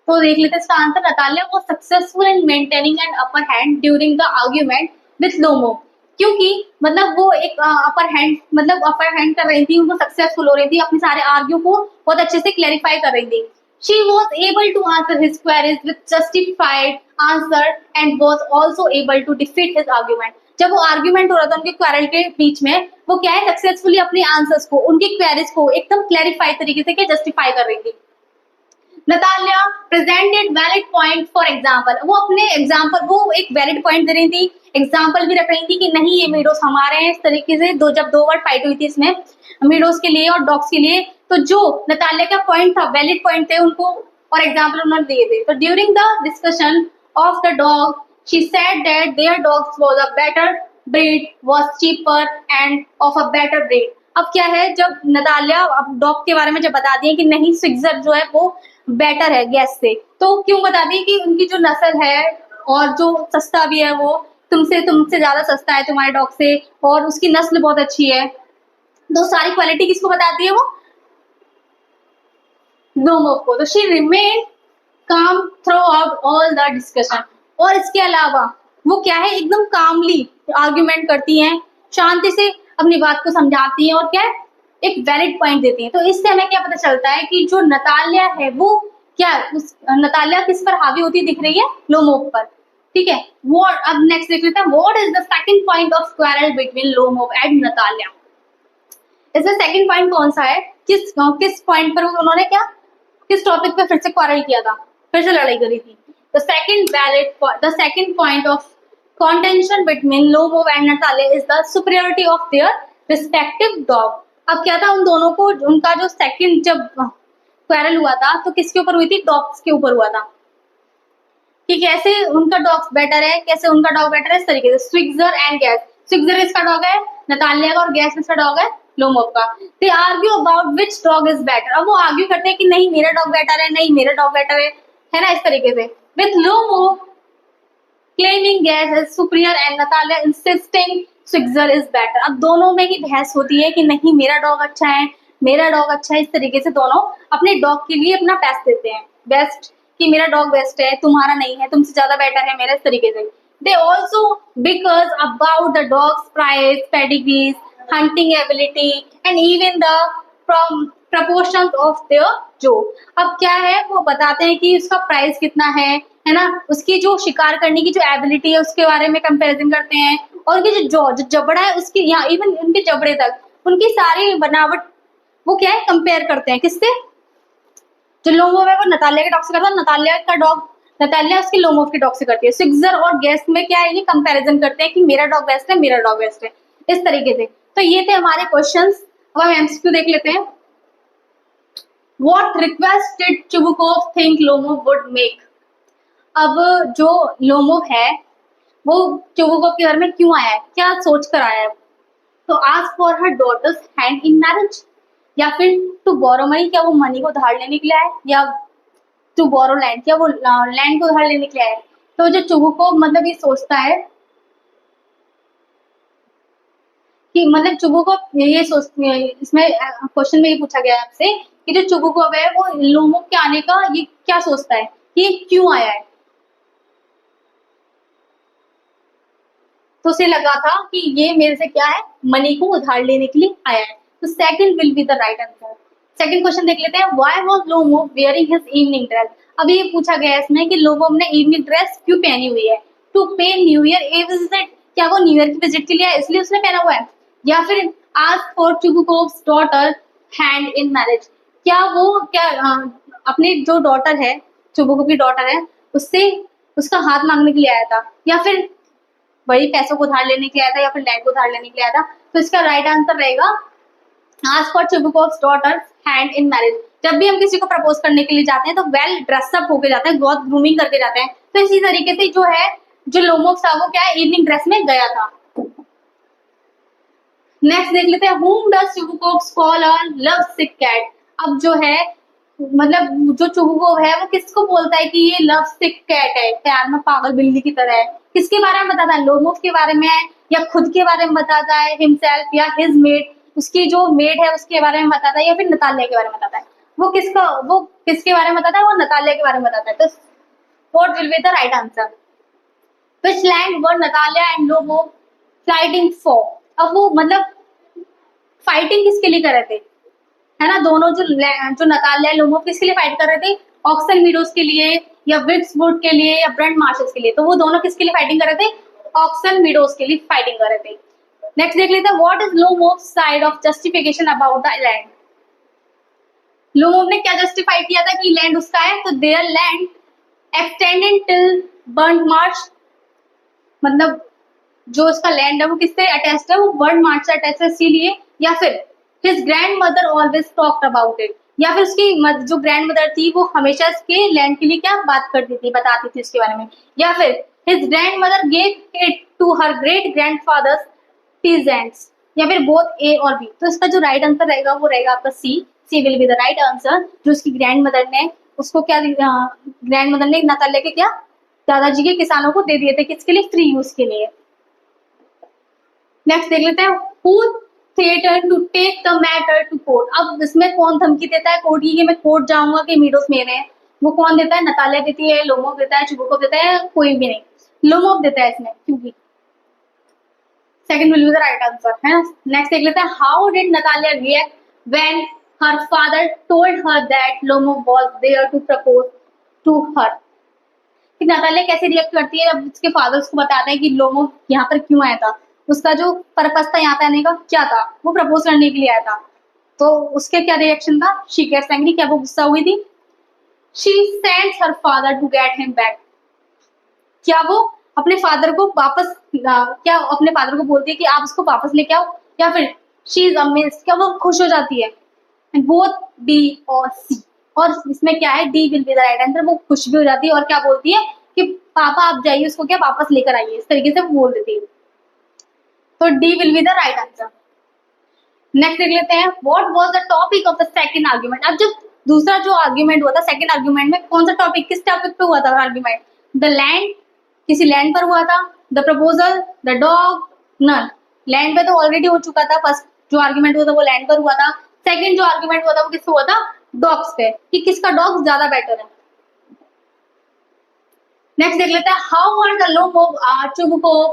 S1: तो देख लेते हैं इसका answer, Natalia was successful in maintaining an upper hand during the argument with Lomov, क्योंकि मतलब वो एक अपर हैंड कर रही थी, उनको सक्सेसफुल हो रही थी, अपने सारे आर्ग्यू को बहुत अच्छे से क्लैरिफाई कर रही थी। She was able to answer his queries with justified answer and was also able to defeat his argument. जब वो आर्ग्यूमेंट हो रहा था उनके क्वेरल के बीच में, वो क्या है सक्सेसफुली अपने आंसर्स को, उनकी क्वेरीज को एकदम क्लैरिफाई तरीके से क्या जस्टिफाई कर रही थी. Natalia presented valid point for example, वो अपने एग्जाम्पल, वो एक वैलिड पॉइंट दे रही थी, एग्जाम्पल भी रख रही थी कि नहीं ये मीडोस हमारे हैं. इस तरीके से जब दो बार फाइट हुई थी इसमें मीडोस के लिए और डॉग्स के लिए, तो जो नतालिया का पॉइंट था, वैलिड पॉइंट थे, उनको और एग्जाम्पल उन्होंने दिए थे. तो during the discussion of the dog she said that their dogs was a better breed, was cheaper and of a better breed. अब क्या है, जब नतालिया अब डॉग के बारे में जब बता दिए कि नहीं स्विट्जर जो है वो बेटर है गैस से, तो क्यों बता दी कि उनकी जो नस्ल है और जो सस्ता भी है, वो तुमसे ज्यादा सस्ता है तुम्हारे डॉग से, और उसकी नस्ल बहुत अच्छी है. तो सारी क्वालिटी किसको बताती है वो, लोमो को. तो शी रिमेन काम through out all the discussion. और इसके अलावा वो क्या है एकदम कामली आर्ग्यूमेंट करती हैं, शांति से अपनी बात को समझाती हैं और क्या है एक वैलिड पॉइंट देती हैं. तो इससे हमें क्या पता चलता है कि जो नतालिया है वो क्या, नतालिया किस पर हावी होती दिख रही है, लोमोव पर. ठीक है, वो अब नेक्स्ट देख लेते हैं. What is the second point of quarrel between Lomov and Natalia. इसमें सेकंड पॉइंट कौन सा है, किस पॉइंट पर उन्होंने क्या, किस टॉपिक पे फिर से क्वेरल किया था, फिर से लड़ाई करी थी. The second point of contention between Lomov and Natalia is the superiority of their respective dog. अब क्या था, उन दोनों को उनका जो सेकंड जब क्वेरल हुआ था तो किसके ऊपर हुई थी, डॉग्स के ऊपर हुआ था कि कैसे उनका डॉग्स बेटर है, कैसे उनका डॉग बेटर है, इस तरीके से. स्विट्जर एंड गैस, स्विट्जर किसका डॉग है, नतालिया का, और गैस किसका डॉग है, लोमोव का. दे argue about which dog is better. अब वो आर्ग्यू करते हैं कि नहीं मेरा डॉग बेटर है, नहीं मेरा डॉग बेटर है ना, इस तरीके से. With Lomov claiming gas is superior and Natalia insisting Switzer is better. अब दोनों में ही बहस होती है कि नहीं मेरा डॉग अच्छा है, मेरा डॉग अच्छा है. इस तरीके से दोनों अपने डॉग के लिए अपना बेस्ट देते हैं, बेस्ट कि मेरा डॉग बेस्ट है, तुम्हारा नहीं है, तुमसे ज्यादा बेटर है मेरा, इस तरीके से. They also because about the dog's price, pedigrees, hunting ability and even the proportions of their जो. अब क्या है वो बताते हैं कि उसका प्राइस कितना है ना, उसकी जो शिकार करने की जो एबिलिटी है उसके बारे में कंपैरिजन करते हैं, और उनकी जो जबड़ा है उसकी, यहाँ इवन उनके जबड़े तक उनकी सारी बनावट वो क्या है कंपेयर करते हैं किससे, जो लोमोव है वो नतालिया के डॉग से करता है, नतालिया उसके लोमोव के डॉग से करती है. स्विट्जर और गैस में क्या है ये कंपैरिजन करते हैं कि मेरा डॉग बेस्ट है, मेरा डॉग बेस्ट है, इस तरीके से. तो ये थे हमारे क्वेश्चंस. अब हम एमसीक्यू देख लेते हैं. What request did Chubukov think Lomov would make? अब जो लोमोव है वो चुबुकोव के घर में क्यों आया है, क्या सोच कर आया है. तो ask for her daughter's hand in marriage, या फिर टू बोरो मनी, क्या वो मनी को उधार लेने के लिए आया, या टू बोरो लैंड, क्या वो लैंड को उधार लेने के लिए आया. तो जो चुबुकोव मतलब ये सोचता है कि मतलब चुबुकोव ये सोचती है, इसमें क्वेश्चन में ये पूछा गया है आपसे कि जो चुबुकोव है वो लोमोव के आने का ये क्या सोचता है कि ये क्यों आया है. तो उसे लगा था कि ये मेरे से क्या है, मनी को उधार लेने के लिए आया है. तो second will be the right answer. Second question देख लेते हैं. Why was Lomov wearing his evening dress. अब ये पूछा गया है इसमें कि लोमोव ने इवनिंग ड्रेस क्यों पहनी हुई है. टू पे न्यू ईयर ए विजिट, क्या वो न्यू ईयर की विजिट के लिए आया इसलिए उसने पहना हुआ है, या फिर ask for Chubukov's daughter hand in marriage, क्या वो क्या अपनी जो डॉटर है, चुबुकोव की डॉटर है, उससे उसका हाथ मांगने के लिए आया था, या फिर वही पैसों को उधार लेने के लिए आया था, या फिर लैंड को उधार लेने के लिए आया था. तो इसका राइट आंसर रहेगा ask for Chubukov's daughter hand in marriage. जब भी हम किसी को प्रपोज करने के लिए जाते हैं तो वेल ड्रेसअप होके जाते हैं, बहुत ग्रूमिंग करके जाते हैं. तो इसी तरीके से जो है जो लोमोव था वो क्या है इवनिंग ड्रेस में गया था. नेक्स्ट देख लेते हैं. whom does Chubukov's call a love sick cat. अब जो है मतलब जो चुबुकोव है वो किसको बोलता है कि ये लव सिक कैट है, प्यार में पागल बिल्ली की तरह है. किसके बारे में बताता है, लोमोव के बारे में है, या खुद के बारे में बताता है हिमसेल्फ, या हिज मेड, उसकी जो मेड है उसके बारे में बताता है, या फिर नतालिया के बारे में बताता है. वो किसके बारे में बताता है, वो नतालिया के बारे में बताता है. तो what will be the right answer. Which land were Natalia and Lomov fighting for. अब वो मतलब फाइटिंग किसके लिए कर रहे थे, है ना, दोनों जो नतालिया लोमोव किसके लिए फाइट कर रहे थे, ऑक्सन मीडोज के लिए या विट्सवुड के लिए या ब्रंट मार्शेस के लिए। तो वो दोनों किसके लिए फाइटिंग कर रहे थे? ऑक्सन मीडोज के लिए फाइटिंग कर रहे थे। नेक्स्ट देख लेते हैं, what is Lomov side of justification about the land. Lomov ने क्या जस्टिफाई किया था कि लैंड उसका है? तो there land extended till burnt Marsh, मतलब जो उसका लैंड है वो किससे अटैच्ड है? वो बर्ंट मार्श से अटैच्ड है इसीलिए। या फिर his grand mother always talked about it, या फिर उसकी जो ग्रैंड मदर थी वो हमेशा इसके लैंड के लिए क्या बात करती थी, बताती थी इसके बारे में। या फिर his grandmother gave it to her great grandfather's peasants, या फिर बोथ ए और बी। तो इसका जो राइट आंसर रहेगा वो रहेगा आपका C. C will be the right answer. जो उसकी ग्रैंड मदर ने उसको क्या, ग्रैंड मदर ने नताल्या के क्या, दादाजी के किसानों को दे दिए थे, किसके लिए? फ्री यूज के लिए। नेक्स्ट देख लेते हैं, who threaten to take the matter to court. अब इसमें कौन धमकी देता है कोर्ट की कि मैं कोर्ट जाऊंगा कि मीडोस मेरे हैं? वो कौन देता है? नताल्या देती है, लोमोव देता है, चुबुकोव देता है, कोई भी नहीं, लोमोव देता है इसमें, क्योंकि second will be the right answer, है ना। नेक्स्ट देख लेते हैं, how did Natalya react when her father told her that Lomov was there to propose to her. कि नताल्या कैसे रिएक्ट करती है जब उसके फादर उसको बताते हैं कि लोमोव यहाँ पर क्यों आया था, उसका जो पर्पस था यहाँ पे आने का क्या था? वो प्रपोज करने के लिए आया था। तो उसके क्या रिएक्शन था? शी गेट्स एंग्री, क्या वो गुस्सा हुई थी? She sends her father to get him back, क्या वो अपने फादर को वापस क्या अपने फादर को बोलती है कि आप उसको वापस लेके आओ? या फिर शी इज अमेज्ड, क्या वो खुश हो जाती है? बोथ बी और सी, और इसमें क्या है? D will be the right answer. वो खुश भी हो जाती है और क्या बोलती है कि पापा आप जाइए, उसको क्या वापस लेकर आइए, इस तरीके से वो बोल देती है। तो D will be the right answer. Next देख लेते हैं, what was the topic of the second argument. अब जो दूसरा जो आर्गुमेंट हुआ था सेकंड आर्गुमेंट में, कौन सा टॉपिक, किस टॉपिक पे हुआ था आर्गुमेंट? द लैंड, किसी लैंड पर हुआ था। The proposal, the dog, none. Land पे तो ऑलरेडी हो चुका था, फर्स्ट जो आर्गुमेंट हुआ था वो लैंड पर हुआ था। सेकंड जो आर्गुमेंट हुआ था वो किससे हुआ था? डॉग्स पे, कि किसका डॉग ज्यादा बेटर है। नेक्स्ट देख लेते हैं, how are the Lomov Chubukov,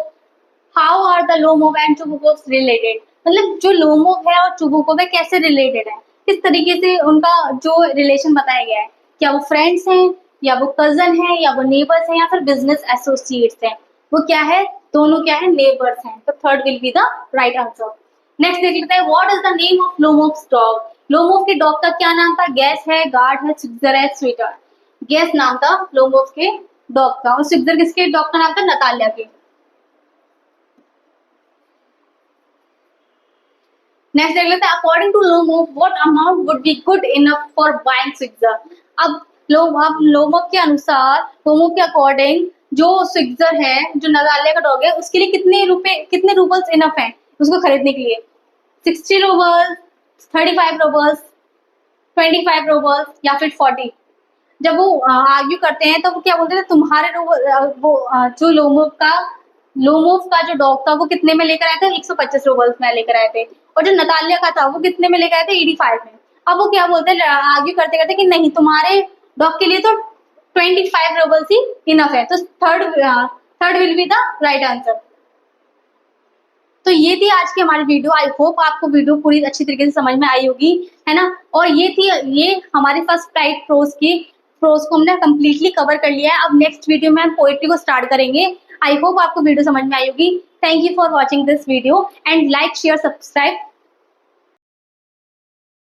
S1: how are the Lomov and Chubukov related. मतलब जो लोमोव है और चुबुकोव है कैसे रिलेटेड है, किस तरीके से उनका जो रिलेशन बताया गया है? क्या वो फ्रेंड्स हैं, या वो कजन है, या वो नेबर्स हैं, या फिर बिजनेस एसोसिएट्स हैं? वो क्या है? दोनों क्या है? नेबर्स हैं। तो third will be the right answer. Next देख लेते हैं, what is the name of Lomov's dog. Lomov के डॉग का क्या नाम था? गैस है, गार्ड है, स्विट्जर है, स्वीटर। गैस नाम था लोमोव के डॉग का, और स्विट्जर किसके डॉग का नाम था? नताल्या के। नेक्स्ट देख लेते हैं, according to Lomov what amount would be good enough for buying Squeezer. अब लोमोव के अनुसार, लोमोव के अकॉर्डिंग जो स्विट्जर है, जो नताल्या का डॉग है, उसके लिए कितने रूबल्स इनफ है उसको खरीदने के लिए? 60 रूबल्स, 35 रूबल्स, 25 रूबल्स, या फिर 40। जब वो आर्ग्यू करते हैं तो वो क्या बोलते थे, तुम्हारे जो लोमोव का जो डॉग था वो कितने में लेकर आए थे? 125 रूबल्स में लेकर आए थे। और जो नताल्या का था वो कितने में लेकर आए थे? 85 में। अब वो क्या बोलते हैं, आर्ग्यू करते करते कि नहीं, तुम्हारे डॉग के लिए तो 25 रूबल्स ही इनफ है। तो third will be the right answer. तो ये थी आज की हमारी वीडियो। आई होप आपको वीडियो पूरी अच्छी तरीके से समझ में आई होगी, है ना। और ये हमारी फर्स्ट प्राइड प्रोज को हमने कम्प्लीटली कवर कर लिया है। अब नेक्स्ट वीडियो में हम पोएट्री को स्टार्ट करेंगे। आई होप आपको वीडियो समझ में आई होगी। Thank you for watching this video and like, share, subscribe